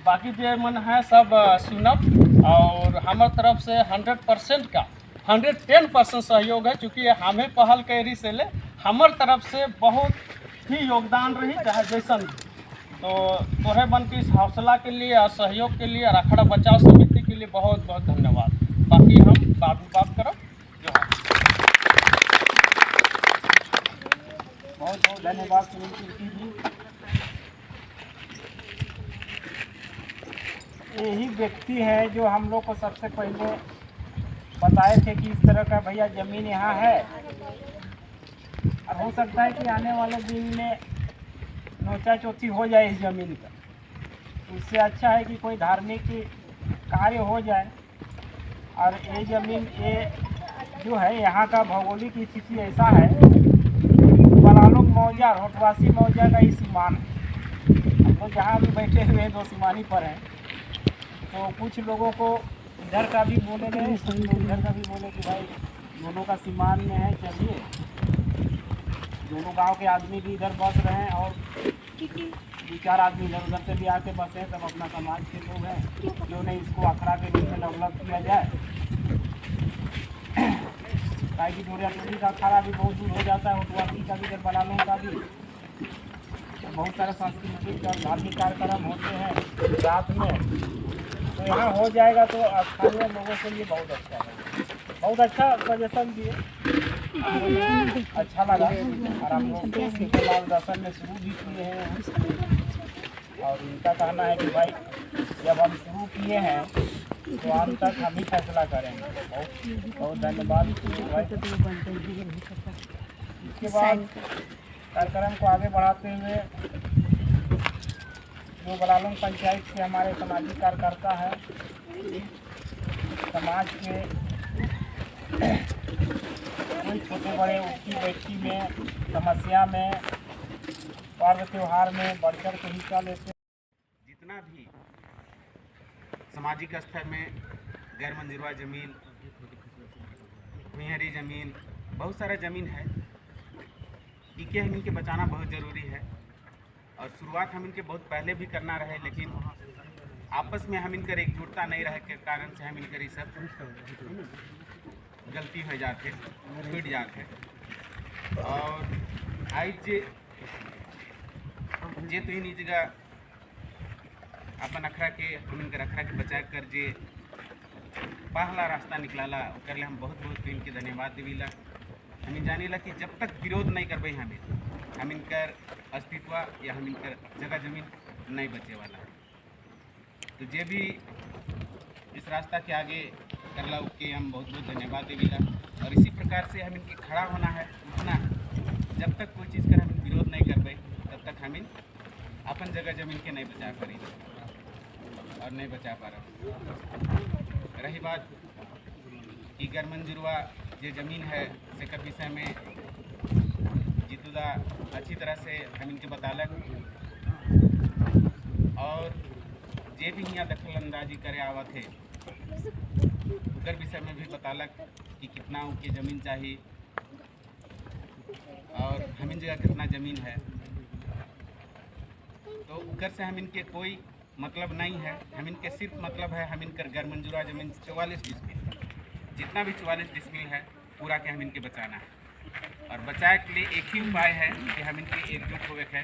बाकी जो मन है सब सुनब और हमारे तरफ से 100% का 110% सहयोग है, चूँकि हमें पहल कैरी से ले हमार तरफ से बहुत ही योगदान रही चाहे जैसन। तो तोहे बन के इस हौसला के लिए और सहयोग के लिए और अखाड़ा बचाव समिति के लिए बहुत बहुत धन्यवाद। बाकी हम बाद में बात करब। बहुत बहुत धन्यवाद सुनील कीर्ति जी। यही व्यक्ति है जो हम लोग को सबसे पहले बताए थे कि इस तरह का भैया ज़मीन यहाँ है, और हो सकता है कि आने वाले दिन में नोचा चोथी हो जाए इस ज़मीन का। इससे अच्छा है कि कोई धार्मिक कार्य हो जाए। और ये ज़मीन ये जो है यहाँ का भौगोलिक स्थिति ऐसा है, बलालोक मौजा रोटवासी मौजा का ही सीमान है। हम लोग जहाँ भी बैठे हुए हैं 2 सीमानी पर हैं, तो कुछ लोगों को इधर का भी बोले गए, कुछ लोग इधर का भी बोले कि भाई दोनों का सीमान में है, चलिए। दोनों गांव के आदमी भी इधर बस रहे हैं और 2-4 आदमी इधर उधर से भी आके बसे हैं। सब अपना समाज के लोग हैं, क्यों नहीं इसको अखड़ा के रूप में डेवलप किया जाए। ताकि कि डोरिया टोली का अखाड़ा भी बहुत दूर हो जाता है, उटवासी का भी, इधर बलालों का भी। बहुत सारे सांस्कृतिक और धार्मिक कार्यक्रम होते हैं रात में, तो यहाँ हो जाएगा तो स्थानीय लोगों के लिए बहुत अच्छा है। बहुत अच्छा सजेशन दिए, अच्छा लगा। और हम लोग मार्गदर्शन में शुरू भी किए हैं और इनका कहना है कि भाई जब हम शुरू किए हैं तो अंत तक हम ही फैसला करेंगे। बहुत बहुत धन्यवाद भाई। इसके बाद कार्यक्रम को आगे बढ़ाते हुए जो बलालों पंचायत के हमारे सामाजिक कार्यकर्ता है, समाज के कोई छोटे बड़े उठती बैठकी में, समस्या में, पर्व त्यौहार में बढ़ चढ़ के हिस्सा लेते। जितना भी सामाजिक स्तर में गैर मंजूरवा ज़मीन, भूइयारी ज़मीन, बहुत सारा ज़मीन है, इनके हम इनके बचाना बहुत ज़रूरी है। और शुरुआत हम इनके बहुत पहले भी करना रहे, लेकिन आपस में हम इनकर एकजुटता नहीं रहे के कारण से हम इनकर सब गलती हो जाते, छूट जाते। और आज जे तो इन जगह अपन अखड़ा के हम इनकर अखड़ा के बचा कर जे पहला रास्ता निकलाला, कर ले हम बहुत बहुत इनके धन्यवाद देवीला। हम जानीला कि जब तक विरोध नहीं करबे हम इनकर अस्तित्व या हम इनकर जगह जमीन नहीं बचे वाला। तो जे भी इस रास्ता के आगे करला उसके हम बहुत बहुत धन्यवाद देवीला। और इसी प्रकार से हम इनके खड़ा होना है, उठना है। जब तक कोई चीज़ कर हम विरोध नहीं करबे तब तक हम अपन जगह जमीन के नहीं बचा पारी और नहीं बचा पा रहा। रही बात कि गैर मंजूरवा जो ज़मीन है सेकर विषय में जीतूदा अच्छी तरह से हम इनके बतालक, और जे भी यहाँ दखल अंदाजी करे आवत है उकर विषय में भी बतालक कि कितना उनकी ज़मीन चाहिए और हमिन जगह कितना ज़मीन है। तो उकर से हम इनके कोई मतलब नहीं है, हम इनके सिर्फ मतलब है हम इनकर गैर मंजूरा ज़मीन 44 डिसमिल, जितना भी 44 डिसमिल है पूरा के हम इनके बचाना है। और बचाए के लिए एक ही उपाय है कि हम इनके एकजुट होवे है,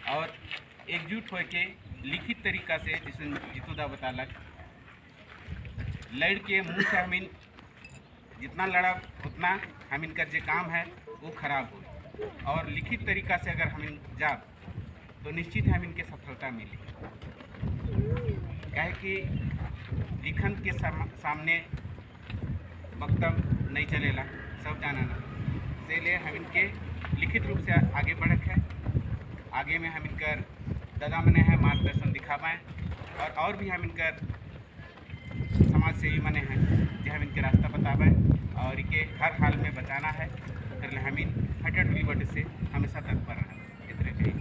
और एकजुट हो के लिखित तरीका से जिसे जीतूदा बतालक लड़ के मुँह से हम इन जितना लड़ा उतना हम इनका जो काम है वो खराब हो। और लिखित तरीका से अगर हम इन जा तो निश्चित हम इनके सफलता मिली। क्या है कि लिखन के सामने वक्तव्य नहीं चलेला, सब जाना ना, इसीलिए हम इनके लिखित रूप से आगे बढ़क है। आगे में हम इनकर दादा मने हैं मार्गदर्शन दिखा पाएँ और भी हम इनकर समाज सेवी मने हैं जो हम इनके रास्ता बता पाएँ और इनके हर हाल में बचाना है। फिर हम इन हटट लिबर्टी से हमेशा तत्पर हैं। इतने चाहिए।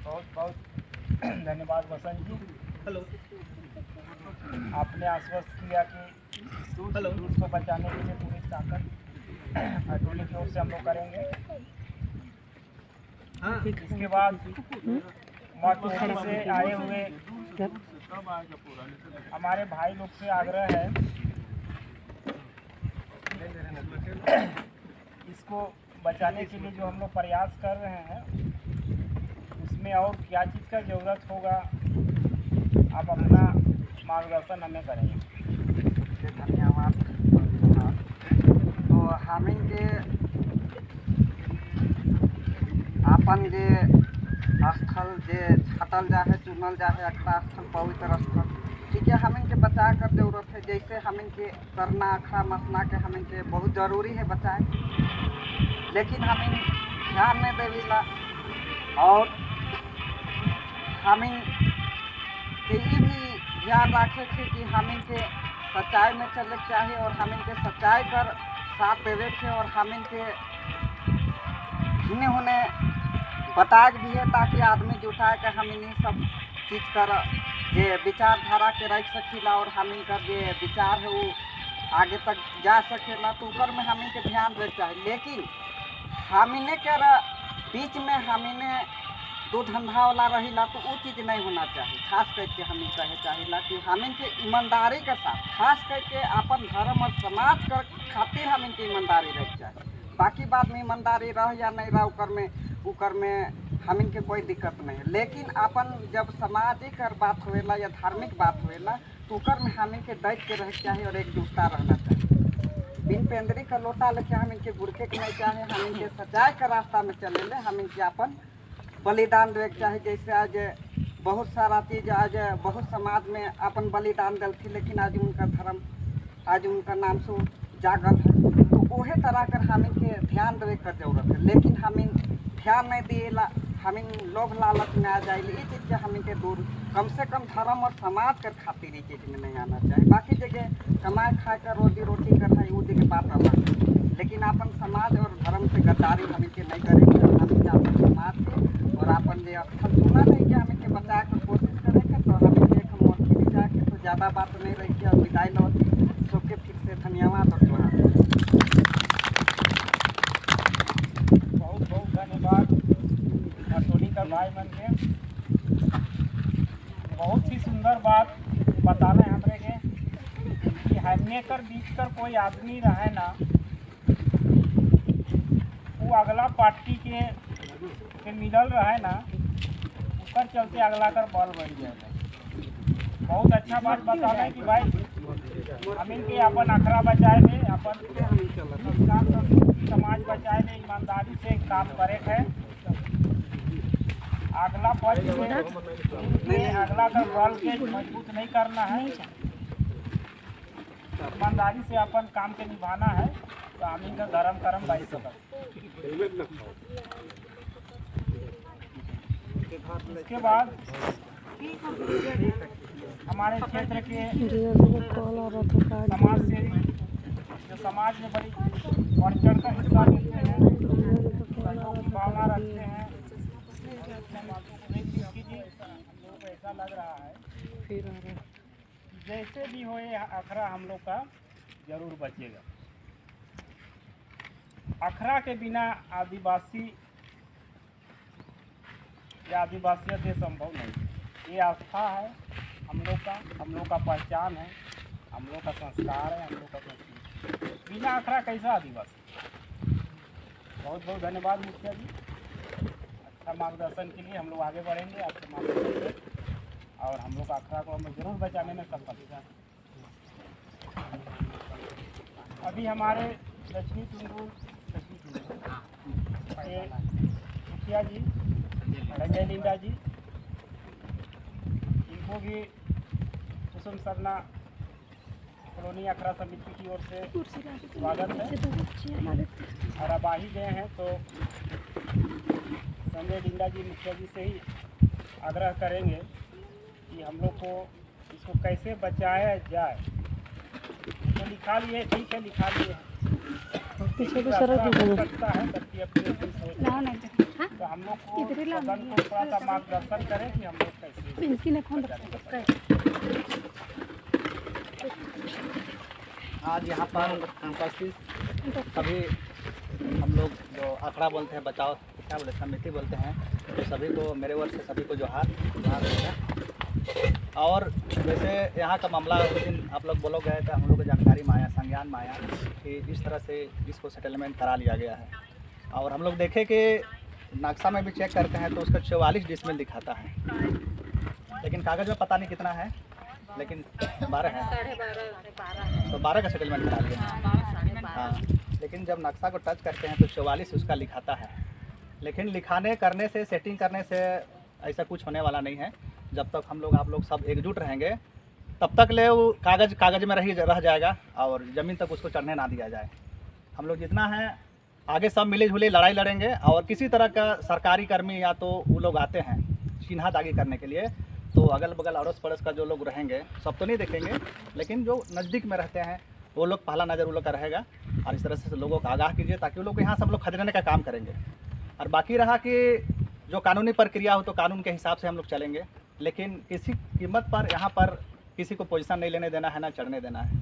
बहुत बहुत धन्यवाद वसंत जी। हेलो, आपने आश्वस्त किया कि दूध को बचाने के लिए पूरी ताकत अटोली की ओर से हम लोग करेंगे। इसके बाद मटोली से आए हुए हमारे भाई लोग से आग्रह है, इसको बचाने के लिए जो हम लोग प्रयास कर रहे हैं उसमें और क्या चीज़ का ज़रूरत होगा, आप अपना मार्गदर्शन हमें करेंगे। धन्यवाद। तो हमें के आपन जे स्थल जे छाटल जा है, चुनल जा है, अखड़ा स्थल, पवित्र स्थल, ठीक है, हमें के बचा कर जरूरत है। जैसे हमें के करना अखड़ा मसना के हमें के बहुत ज़रूरी है बचाए, लेकिन हमें ध्यान नहीं देवीला और हमें के ये भी ध्यान रखे थे कि हमें के सच्चाई में चले के चाहिए और हमें के सच्चाई पर साथ देवे थे और हमें के हिने होने बताए भी है ताकि आदमी जुटाए के हम इन सब चीज़ कर जे विचारधारा के रख सकीला और हमें का जे विचार है वो आगे तक जा सकेला। तो ऊपर में हमें के ध्यान देना चाहिए, लेकिन हमीने कर बीच में हमीने दो धंधा वाला रहीला तो वो चीज़ नहीं होना चाहिए। खास करके हमें कहे चाहिए कि हमें के ईमानदारी के साथ, खास करके अपन धर्म और समाज कर खातिर हमें के ईमानदारी रह चाहिए। बाकी बात में ईमानदारी रह या नहीं रह उकर में हमें के कोई दिक्कत नहीं है, लेकिन अपन जब सामाजिक बात होएला या धार्मिक बात होएला तो उकर में हमें के डट के रह चाहिए और एकजुटता रहना चाहिए। बिन पेंदरी का लोटा लेके हमें के गुड़के के नहीं चाहे, हमें के सच्चाई का रास्ता में चले ले, हमें के अपन बलिदान दे चाहे। जैसे आज बहुत सारा चीज़ आज बहुत समाज में अपन बलिदान दिलती, लेकिन आज उनका धर्म आज उनका नाम से जागल है, तो वही तरह कर हमें के ध्यान देवे कर जरूरत है। लेकिन हमें ध्यान नहीं दिएला, हमें लोभ लालच में आ जाए, ये चीज़ से हमें के दूर, कम से कम धर्म और समाज कर खातिर ये चीज़ में नहीं आना चाहिए। बाकी जगह कमाए खाए कर रोजी कर है वो जगह बात अलग है, लेकिन अपन समाज और धर्म से गद्दारी हमें के नहीं करेंगे। हमें के अपन समाज के और अपन जो स्थल चुना नहीं कि हमें के बचाए कर कोशिश करेंगे। तो हमें के एक मोर्ची भी जाके तो ज़्यादा बात नहीं रही और विदाई लौटी सबके फिर से धन्यवाद और जोहार। बहुत बहुत धन्यवाद अटोली का भाई मन के, बहुत ही सुंदर बात बताना है हमरे के कि हमने कर बीच कर कोई आदमी रहे ना, वो अगला पार्टी के मिलल रहे ना, उसकर चलते अगला कर बल बढ़ जाए। बहुत अच्छा बात बताना है कि भाई हमें के अपन अखड़ा बचाए ले, अपन समाज बचाए ले, ईमानदारी से काम करे है। अगला पक्ष में अगला का बल के मजबूत नहीं करना है, ईमानदारी से अपन काम के निभाना है। तो हमें का धर्म कर्म भाई सब इसके बाद हमारे क्षेत्र के समाज सेवी जो समाज में बड़ी बढ़ चढ़ कर हिस्सा लेते हैं, सहयोग की भावना रखते हैं, हम लोग को ऐसा लग रहा है जैसे भी हो ये अखड़ा हम लोग का जरूर बचेगा। अखड़ा के बिना आदिवासी या आदिवासियत ये संभव नहीं। ये आस्था है हम लोग का पहचान है, हम लोग का संस्कार है, हम लोग का संस्कृति। बिना अखड़ा कैसा आदिवासी। बहुत बहुत धन्यवाद मुखिया जी, अच्छा मार्गदर्शन के लिए। हम लोग आगे बढ़ेंगे आपके मार्गदर्शन से और हम लोग का अखड़ा को हम जरूर बचाने में सफल हैं। अभी हमारे लक्ष्मी टुंडूर मुखिया जी, संजय लिंडा जी, इनको भी कुसुम सरना कॉलोनी अखड़ा समिति की ओर से स्वागत है। और अब आ ही गए हैं तो संजय डिंडा जी मुखिया जी से ही आग्रह करेंगे कि हम लोग को इसको कैसे बचाया जाए। तो लिखा लिए, ठीक है, लिखा लिए पीछे को सरक दीजिए। सकता है सबकी अपनी अपनी सोच। तो हम लोग को सदन को थोड़ा सा मार्गदर्शन करें कि हम लोग कैसे आज यहाँ पर उपस्थित सभी हम लोग जो अखड़ा बोलते हैं, बचाओ क्या बोले, समिति बोलते हैं, तो सभी को मेरे ओर से सभी को जोहार रहेगा। और वैसे यहाँ का मामला उस दिन आप लोग बोलो गए थे, हम लोग को जानकारी में आया, संज्ञान में आया कि इस तरह से इसको सेटलमेंट करा लिया गया है। और हम लोग देखे कि नक्शा में भी चेक करते हैं तो उसका 44 डिसमिल दिखाता है, लेकिन कागज़ में पता नहीं कितना है, लेकिन 12 है, तो 12 का सेटलमेंट करा लिया। हाँ, लेकिन जब नक्शा को टच करते हैं तो 44 उसका लिखाता है। लेकिन लिखाने करने से, सेटिंग करने से ऐसा कुछ होने वाला नहीं है। जब तक हम लोग आप लोग सब एकजुट रहेंगे तब तक ले वो कागज़ में रह जाएगा और ज़मीन तक उसको चढ़ने ना दिया जाए। हम लोग जितना है आगे सब मिले जुले लड़ाई लड़ेंगे। और किसी तरह का सरकारी कर्मी या तो वो लोग आते हैं चिन्हात आगे करने के लिए, तो अगल बगल अड़ोस पड़ोस का जो लोग रहेंगे सब तो नहीं देखेंगे, लेकिन जो नज़दीक में रहते हैं वो लोग पहला नज़र वो लोग का रहेगा। और इस तरह से लोगों को आगाह कीजिए ताकि वो लोग यहाँ सब लोग खदेड़ने का काम करेंगे। और बाकी रहा कि जो कानूनी प्रक्रिया हो तो कानून के हिसाब से हम लोग चलेंगे, लेकिन किसी कीमत पर यहाँ पर किसी को पोजीशन नहीं लेने देना है, ना चढ़ने देना है।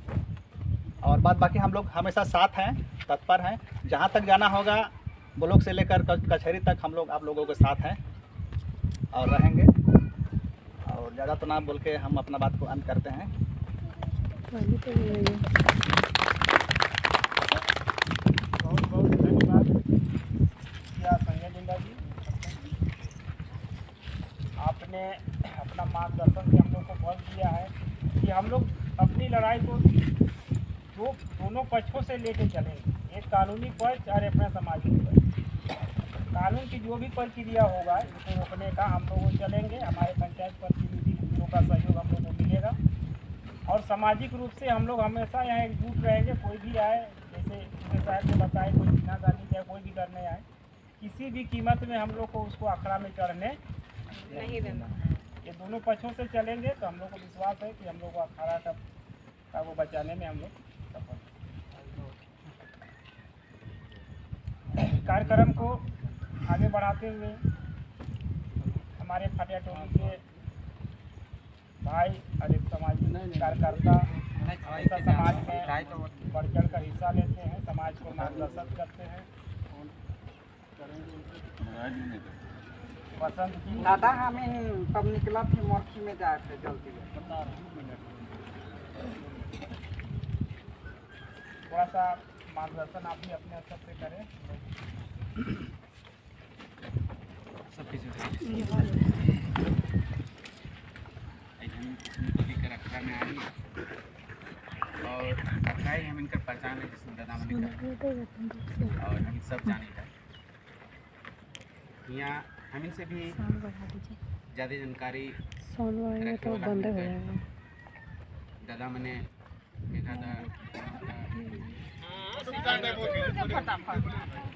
और बाकी हम लोग हमेशा साथ हैं, तत्पर हैं। जहाँ तक जाना होगा ब्लॉक से लेकर कचहरी तक हम लोग आप लोगों के साथ हैं और रहेंगे। और ज़्यादा तो ना बोल के हम अपना बात को अंत करते हैं। बहुत बहुत धन्यवाद या संजय डिंडा जी, आपने अपना मार्गदर्शन से हम लोग को बल दिया है कि हम लोग अपनी लड़ाई को दोनों पक्षों से लेके चलेंगे, एक कानूनी पक्ष और अपना सामाजिक पक्ष। कानून की जो भी प्रक्रिया होगा इसे रोकने का हम लोग चलेंगे। हमारे पंचायत प्रतिनिधियों का सहयोग हम लोग को मिलेगा। और सामाजिक रूप से हम लोग हमेशा यहाँ एकजुट रहेंगे। कोई भी आए, जैसे साहब ने बताया, कोई बिना जानी चाहे कोई भी करने आए, किसी भी कीमत में हम लोग को उसको अखड़ा में चढ़ने नहीं देना। ये दोनों पक्षों से चलेंगे तो हम लोग को विश्वास है कि हम लोग को अखाड़ा का वो बचाने में हम लोग सफल। कार्यक्रम को आगे बढ़ाते हुए हमारे फाटिया टोली के भाई और एक सामाजिक कार्यकर्ता हमेशा समाज में बढ़ चढ़ कर हिस्सा लेते हैं, समाज को मार्गदर्शन करते हैं। वसंत जी दादा हमें तब निकला थी मोर्ची में जाए थे जल्दी थोड़ा सा मार्गदर्शन आप भी अपने स्तर से करें। अखड़ा में आई और अखड़ा ही हम इनकर पहचान है जिसमें दादा मनी और हम सब जाने का यहाँ हम इनसे भी ज़्यादा जानकारी तो बंद हो जाएगा। दादा मैंने देखा था।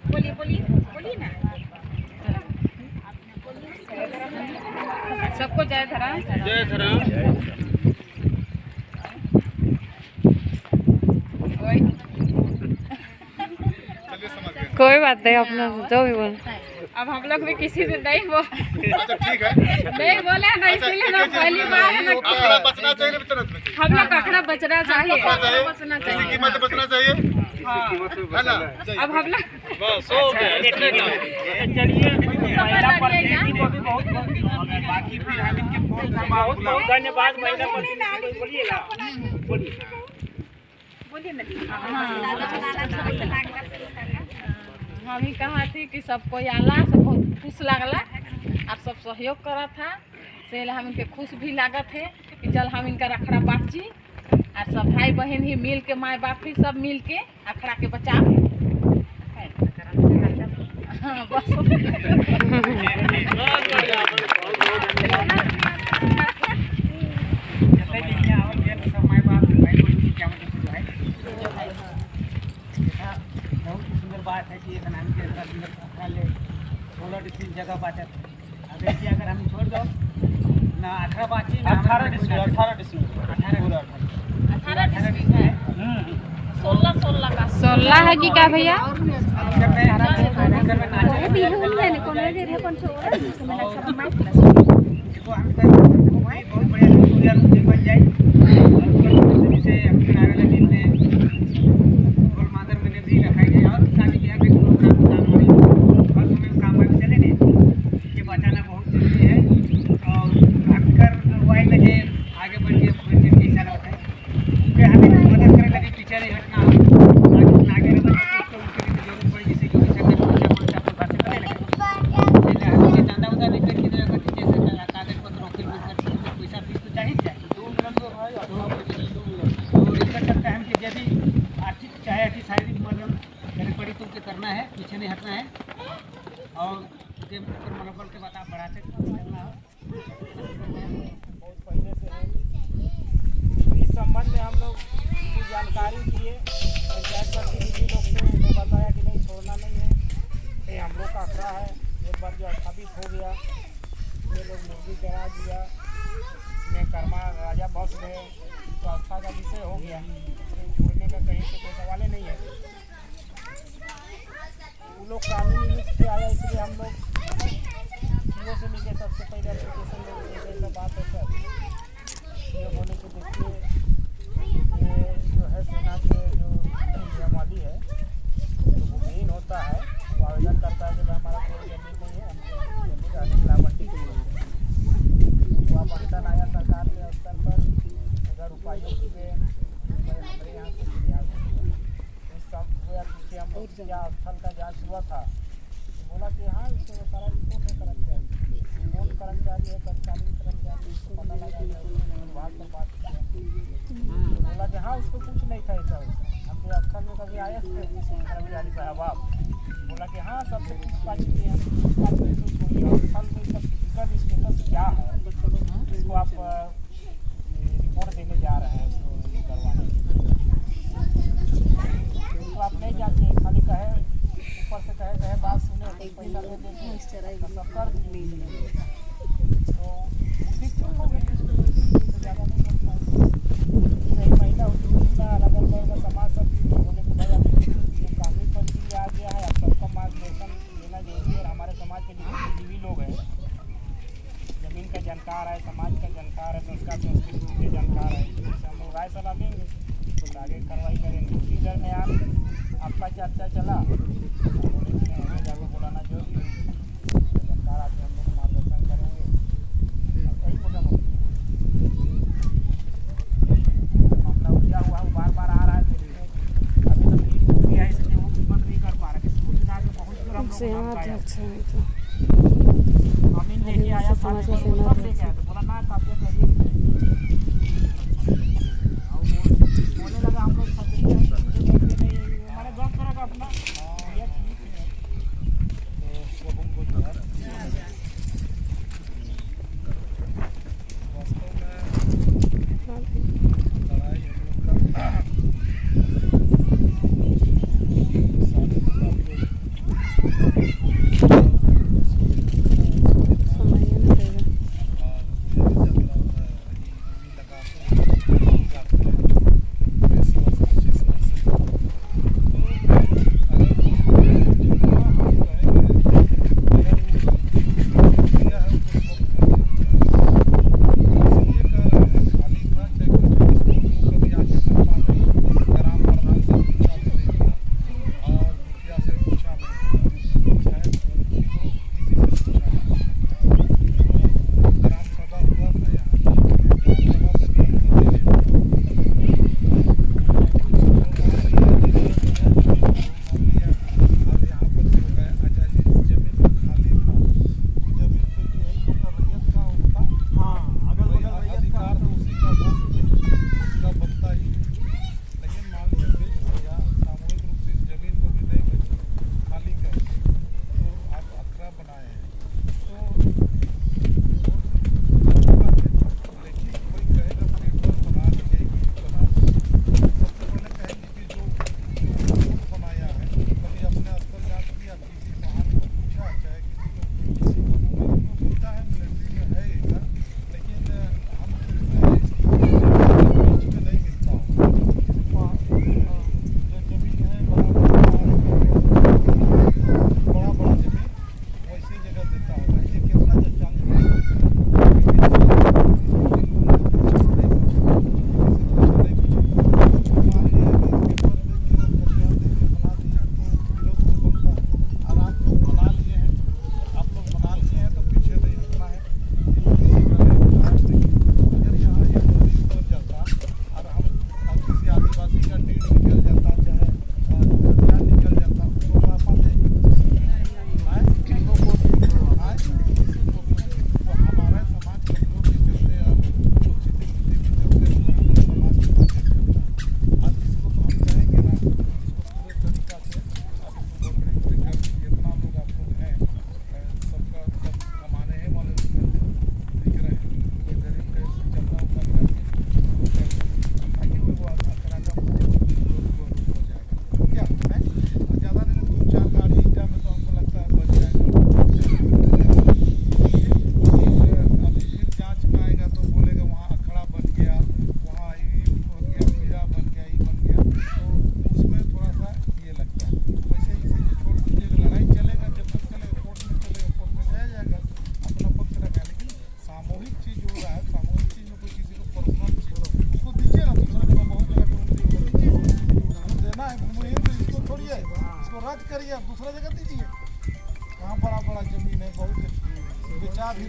बोलिए ना। सबको जय धरा। जय धरा। कोई बात नहीं, अपना जो भी बोल। अब हम लोग भी किसी से नहीं बोल, अच्छा ठीक है, नहीं बोले ना, इसीलिए ना पहली बार है ना। अखड़ा बचना चाहिए, तुरंत बचे। हम लोग अखड़ा बचना चाहिए, बचना किसी चाहिए। कीमत बचना चाहिए, हाँ। है ना? अब हम लोग चलिए महिला प्रतिनिधि को भी बहुत बाकी फिर हम इनके बहुत बहुत धन्यवाद। महिला प्रतिनिधि बोलिएगा, बोलिए हम ही कहा थी कि सब कोई आला, सब बहुत खुश लागला और सब सहयोग करा था, से हम इनके खुश भी लागत है कि चल हम इनका अखड़ा बाची और सब भाई बहन ही मिल के, माँ बाप ही सब मिल के अखड़ा के बचाव। हाँ बस ना 18 बाकी 18 डिसमिल 18 डिसमिल पूरा 18 डिसमिल है। 16 का 16 है कि क्या भैया? करना है, पीछे नहीं हटना है और उसके मनोबल के बाद आप बढ़ाते चलना है। बहुत पहले से है। इस संबंध में हम लोग की जानकारी दिए, पंचायत प्रतिनिधि लोग से उन्हें बताया कि नहीं छोड़ना नहीं है, ये हम लोग का आंकड़ा है। एक बार जो स्थापित हो गया ये लोग मुर्गी करा दिया, इसमें कर्मा राजा बस गए तो आस्था का विषय हो गया, छोड़ने का कहीं से कोई सवाल नहीं है। वो लोग कानूनी रूप से आया इसलिए हम लोग चीज़ों से मिले सबसे पहले एप्लीकेशन में ऐसा बात है सर ये होने के देखिए ये जो है सेना के जो नियमावली है जो भूमिहीन होता है वो आवेदन करता है कि भाई हमारा कोई जमीन नहीं है, हमको जमीन रहने की आवंटित की है। वो आप अनुदान आया सरकार के स्तर पर अगर उपायुक्त के हमारे यहाँ से प्रयास इस सब या पीछे हम लोग या स्थल का जांच हुआ था तो बोला कि हाँ इसको सारा रिपोर्ट है कर्मचारी, रिपोर्ट कर्मचारी है, तत्कालीन कर्मचारी, इसको पता लगा विभाग पर बात किया तो बोला कि हाँ उसको कुछ नहीं था ऐसा वैसा। हम जो स्थल में कभी आए थे कर्मचारी साहब आप बोला कि हाँ सबसे पूछताछ की है, पूछताछ में तो छोड़िए और स्थल में इसका फिजिकल स्टेटस क्या है इसको आप रिपोर्ट देने जा रहे हैं इसको करवाने तो आप नहीं जाते खाली कहे ऊपर से कहे बात सुने पैसा दे देते सब कर दिए तो ज़्यादा नहीं कर पाए। एक महिला होती अलग अलग का समाज सब बोले कि भाई अब कानूनी पंचायत आ गया है, अब सबका मार्गदर्शन लेना जरूरी है। हमारे समाज के बुद्धिजीवी लोग हैं, जमीन का जानकार है, समाज का जानकार है, संस्कार संस्कृति के जानकार है, हम लोग राय सलाह देंगे तो आगे कार्रवाई करेंगे। उसी दरमियान आपका चर्चा चला जाकर बुलाना जरूरी है, सरकार आके हम लोग मार्गदर्शन करेंगे और वही मोटा मोटी मामला उलझा हुआ वो बार बार आ रहा है तो अभी तो भीड़ छुट्टी है इसलिए वो हिम्मत नहीं कर पा रहा कि सूट दिना के पहुँच कर हम लोग अमीन लेके आया था सब लेके आया तो बोला ना काफी करिए बोलने लगा हम लोग हमारे गप करेगा अपना ये ठीक है तो वो हमको जो है वास्तव में लड़ाई हम लोग का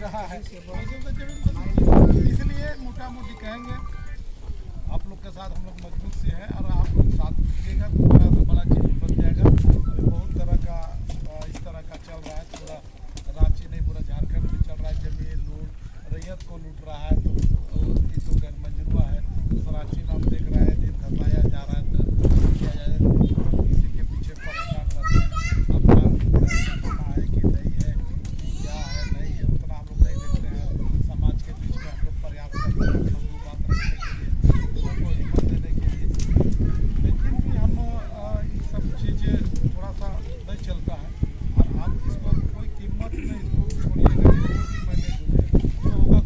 रहा है, इसलिए मोटा मोटी कहेंगे आप लोग के साथ हम लोग मजबूत से हैं और आप लोग साथ दीजिएगा तो बड़ा से बड़ा चीज़ बन जाएगा। अभी बहुत तरह का इस तरह का चल रहा है, पूरा रांची नहीं पूरा झारखंड में चल रहा है, जमीन लूट रैयत को लूट रहा है। तो ये तो गैर मंजूरा है, रांची में हम देख रहे हैं दिन धसाया जा रहा है, तो किया जाए किसी के पीछे परेशान रहते हैं, अपना है कि नहीं है, क्या है नहीं है, उतना हम लोग नहीं देखते हैं। समाज के बीच में हम लोग प्रयास करते हैं बात रखने के लिए, लोगों को हिम्मत देने के लिए, लेकिन भी हम ये सब चीज़ें थोड़ा सा नहीं चलता है। और आप इसको कोई कीमत में इसको छोड़िएगा, मैंने जो होगा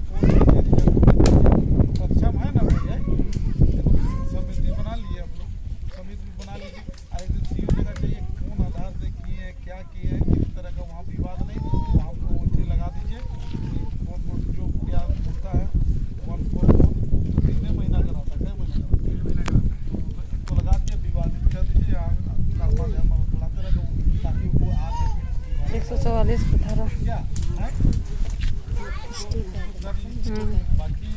सक्षम है ना भैया, समिति बना लिए हम लोग, समिति बना लीजिए। एक दिन सी जगह चाहिए कौन आधार से किए हैं, क्या किए हैं, किस तरह का वहाँ विवाद नहीं, तो हमको वो चीज़ लगा दीजिए। कौन जो क्या होता है कौन तो कितने महीना कराता है, 6 महीना कराता है, 3 महीना कराता है, तो इसको लगा दिए, विवादित कर दीजिए। कारोबार हम बढ़ाते रहेंगे ताकि वो आगे 144 18 क्या है बाकी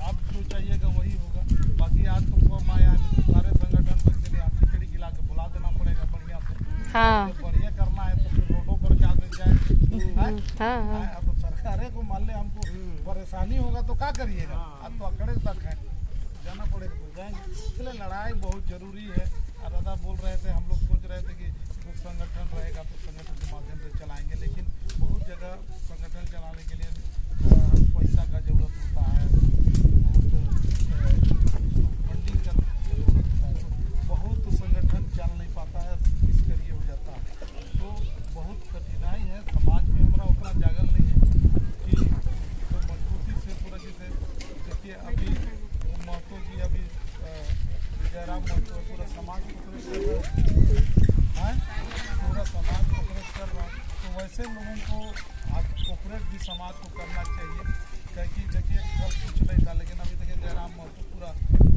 आप जो चाहिएगा वही होगा। बाकी आज तो फॉर्म आया है, सारे संगठन को इसके लिए हाथी खड़ी खिला के बुला देना पड़ेगा बढ़िया से। हाँ बढ़िया करना है तो फिर रोडों पर क्या मिल जाए। हाँ अब तो सरकारें को मान ले हमको परेशानी होगा तो क्या करिएगा, अब तो अकड़े तक है, जाना पड़ेगा तो जाएंगे। इसलिए लड़ाई बहुत जरूरी है। और दादा बोल रहे थे, हम लोग सोच रहे थे कि कुछ संगठन रहेगा तो संगठन के माध्यम से चलाएंगे, लेकिन बहुत जगह संगठन चलाने के लिए पैसा का जरूरत होता है, बहुत फंडिंग का जरूरत होता है, तो बहुत संगठन चल नहीं पाता है, इस करिए हो जाता है, तो बहुत कठिनाई है। समाज में हमारा उतना जागल नहीं है कि तो मजबूती से पूरा जैसे देखिए अभी महतो जी अभी जयराम महतो पूरा समाज पूरा समाज कोऑपरेट कर रहा है, तो वैसे लोगों को आज कोऑपरेट भी समाज को करना चाहिए। क्योंकि देखिए कल कुछ नहीं था, लेकिन अभी देखिए जयराम महतो पूरा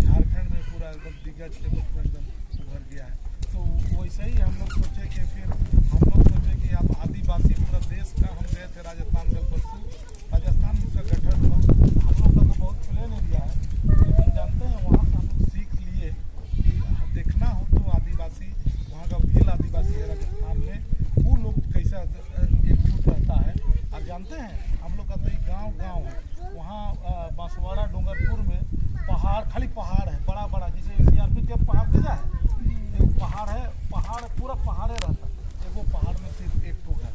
झारखंड में पूरा एकदम दिग्गज के रूप में एकदम उभर गया है। तो वैसे ही हम लोग सोचे कि फिर हम लोग सोचे कि आप आदिवासी पूरा देश का, हम गए थे राजस्थान कल परसों, राजस्थान का गठन हुआ, हम लोग का तो बहुत प्लेन एरिया है, लेकिन जानते हैं वहाँ से हम लोग सीख लिए कि देखना हो तो आदिवासी, वहाँ का भील आदिवासी है राजस्थान में, वो लोग कैसा एकजुट रहता है। और जानते हैं हम लोग का तो गाँव है, वहाँ बांसवाड़ा डूंगरपुर में पहाड़, खाली पहाड़ है बड़ा बड़ा, जैसे CRP के पहाड़ दिया है, एक पहाड़ है, पहाड़ पूरा पहाड़े रहता है, एगो पहाड़ में सिर्फ एक ठो घर,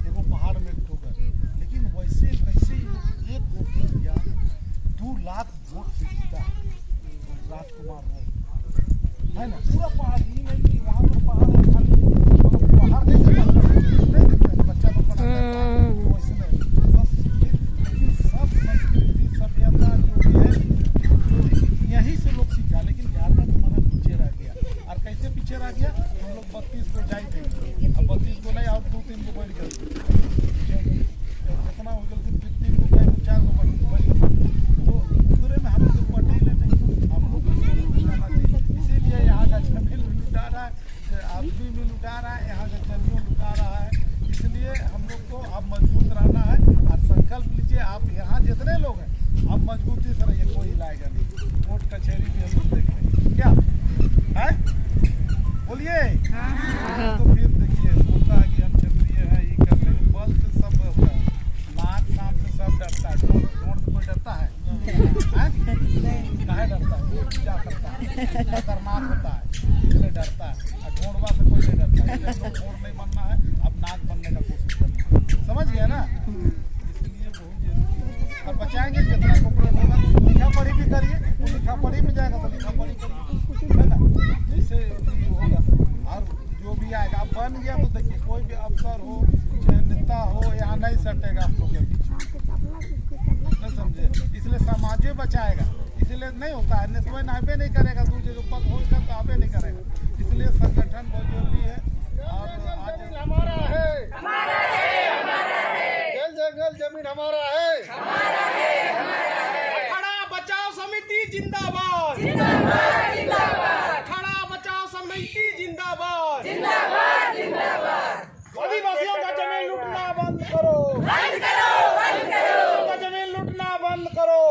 एगो पहाड़ में एक ठो घर, लेकिन वैसे कैसे एक वोट दिया 2 लाख वोट से जीता राजकुमार है ना, पूरा पहाड़ ही नहीं, वहाँ पर पहाड़ है खाली, पहाड़ नहीं दिखता बच्चा लोग बनाता है वैसे नहीं, बस लेकिन सब संस्कृति सभ्यता जो भी है यहीं से लोग सीखा, लेकिन झारखंड हमारा पीछे रह गया। और कैसे पीछे रह गया, हम लोग 32 को जाए थे, अब 32 को नहीं और 2-3 को बढ़ गए, जितना हो गया 3 को जाए 4 को बढ़ गए, तो पूरे में हम लोग पटे ही नहीं, हम लोग को जाना चाहिए। इसीलिए यहाँ का जमीन लुटा रहा है, आदमी भी लुटा रहा है, यहाँ का जमीन लुटा रहा है, इसलिए हम लोग को अब मजबूत रहना है। और संकल्प लीजिए, आप यहाँ जितने लोग हैं अब मजबूती से रहिए, कोई लाएगा नहीं, कोर्ट कचहरी भी हम लोग देख लेंगे, क्या है बोलिए। तो फिर देखिए होता है कि हम क्षत्रिय हैं, ये कर रहे हैं, बल से सब होता है, नाक नाम से सब डरता है, ढोंड से कोई डरता है, काहे डरता है, क्या करता है, खतरनाक होता है इसलिए डरता है, और ढोंडवा से कोई नहीं डरता है, इसलिए ढोंड नहीं बनना है, अब नाक बनने का कोशिश करना है, समझ गया ना, इसलिए बहुत जरूरी है। और बचाएंगे जितना कोऑपरेट होगा, लिखा पढ़ी भी करिए, लिखा पढ़ी में जाएगा तो लिखा पढ़ी करिए, है ना, जैसे होगा। और जो भी आएगा, अब बन गया तो देखिए कोई भी अफसर हो चाहे नेता हो, यहाँ नहीं सटेगा आप लोग के बीच, नहीं समझे, इसलिए समाज बचाएगा, इसलिए नहीं होता है, नेतवा नाबे नहीं करेगा, दूसरे जो पद होगा तो आबे नहीं करेगा, इसलिए संगठन बहुत जरूरी है। और आज हमारा है, जल जंगल जमीन हमारा है, अखाड़ा बचाओ समिति जिंदाबाद, अखाड़ा बचाओ समिति जिंदाबाद, आदिवासियों का जमीन लूटना बंद करो, बंद करो।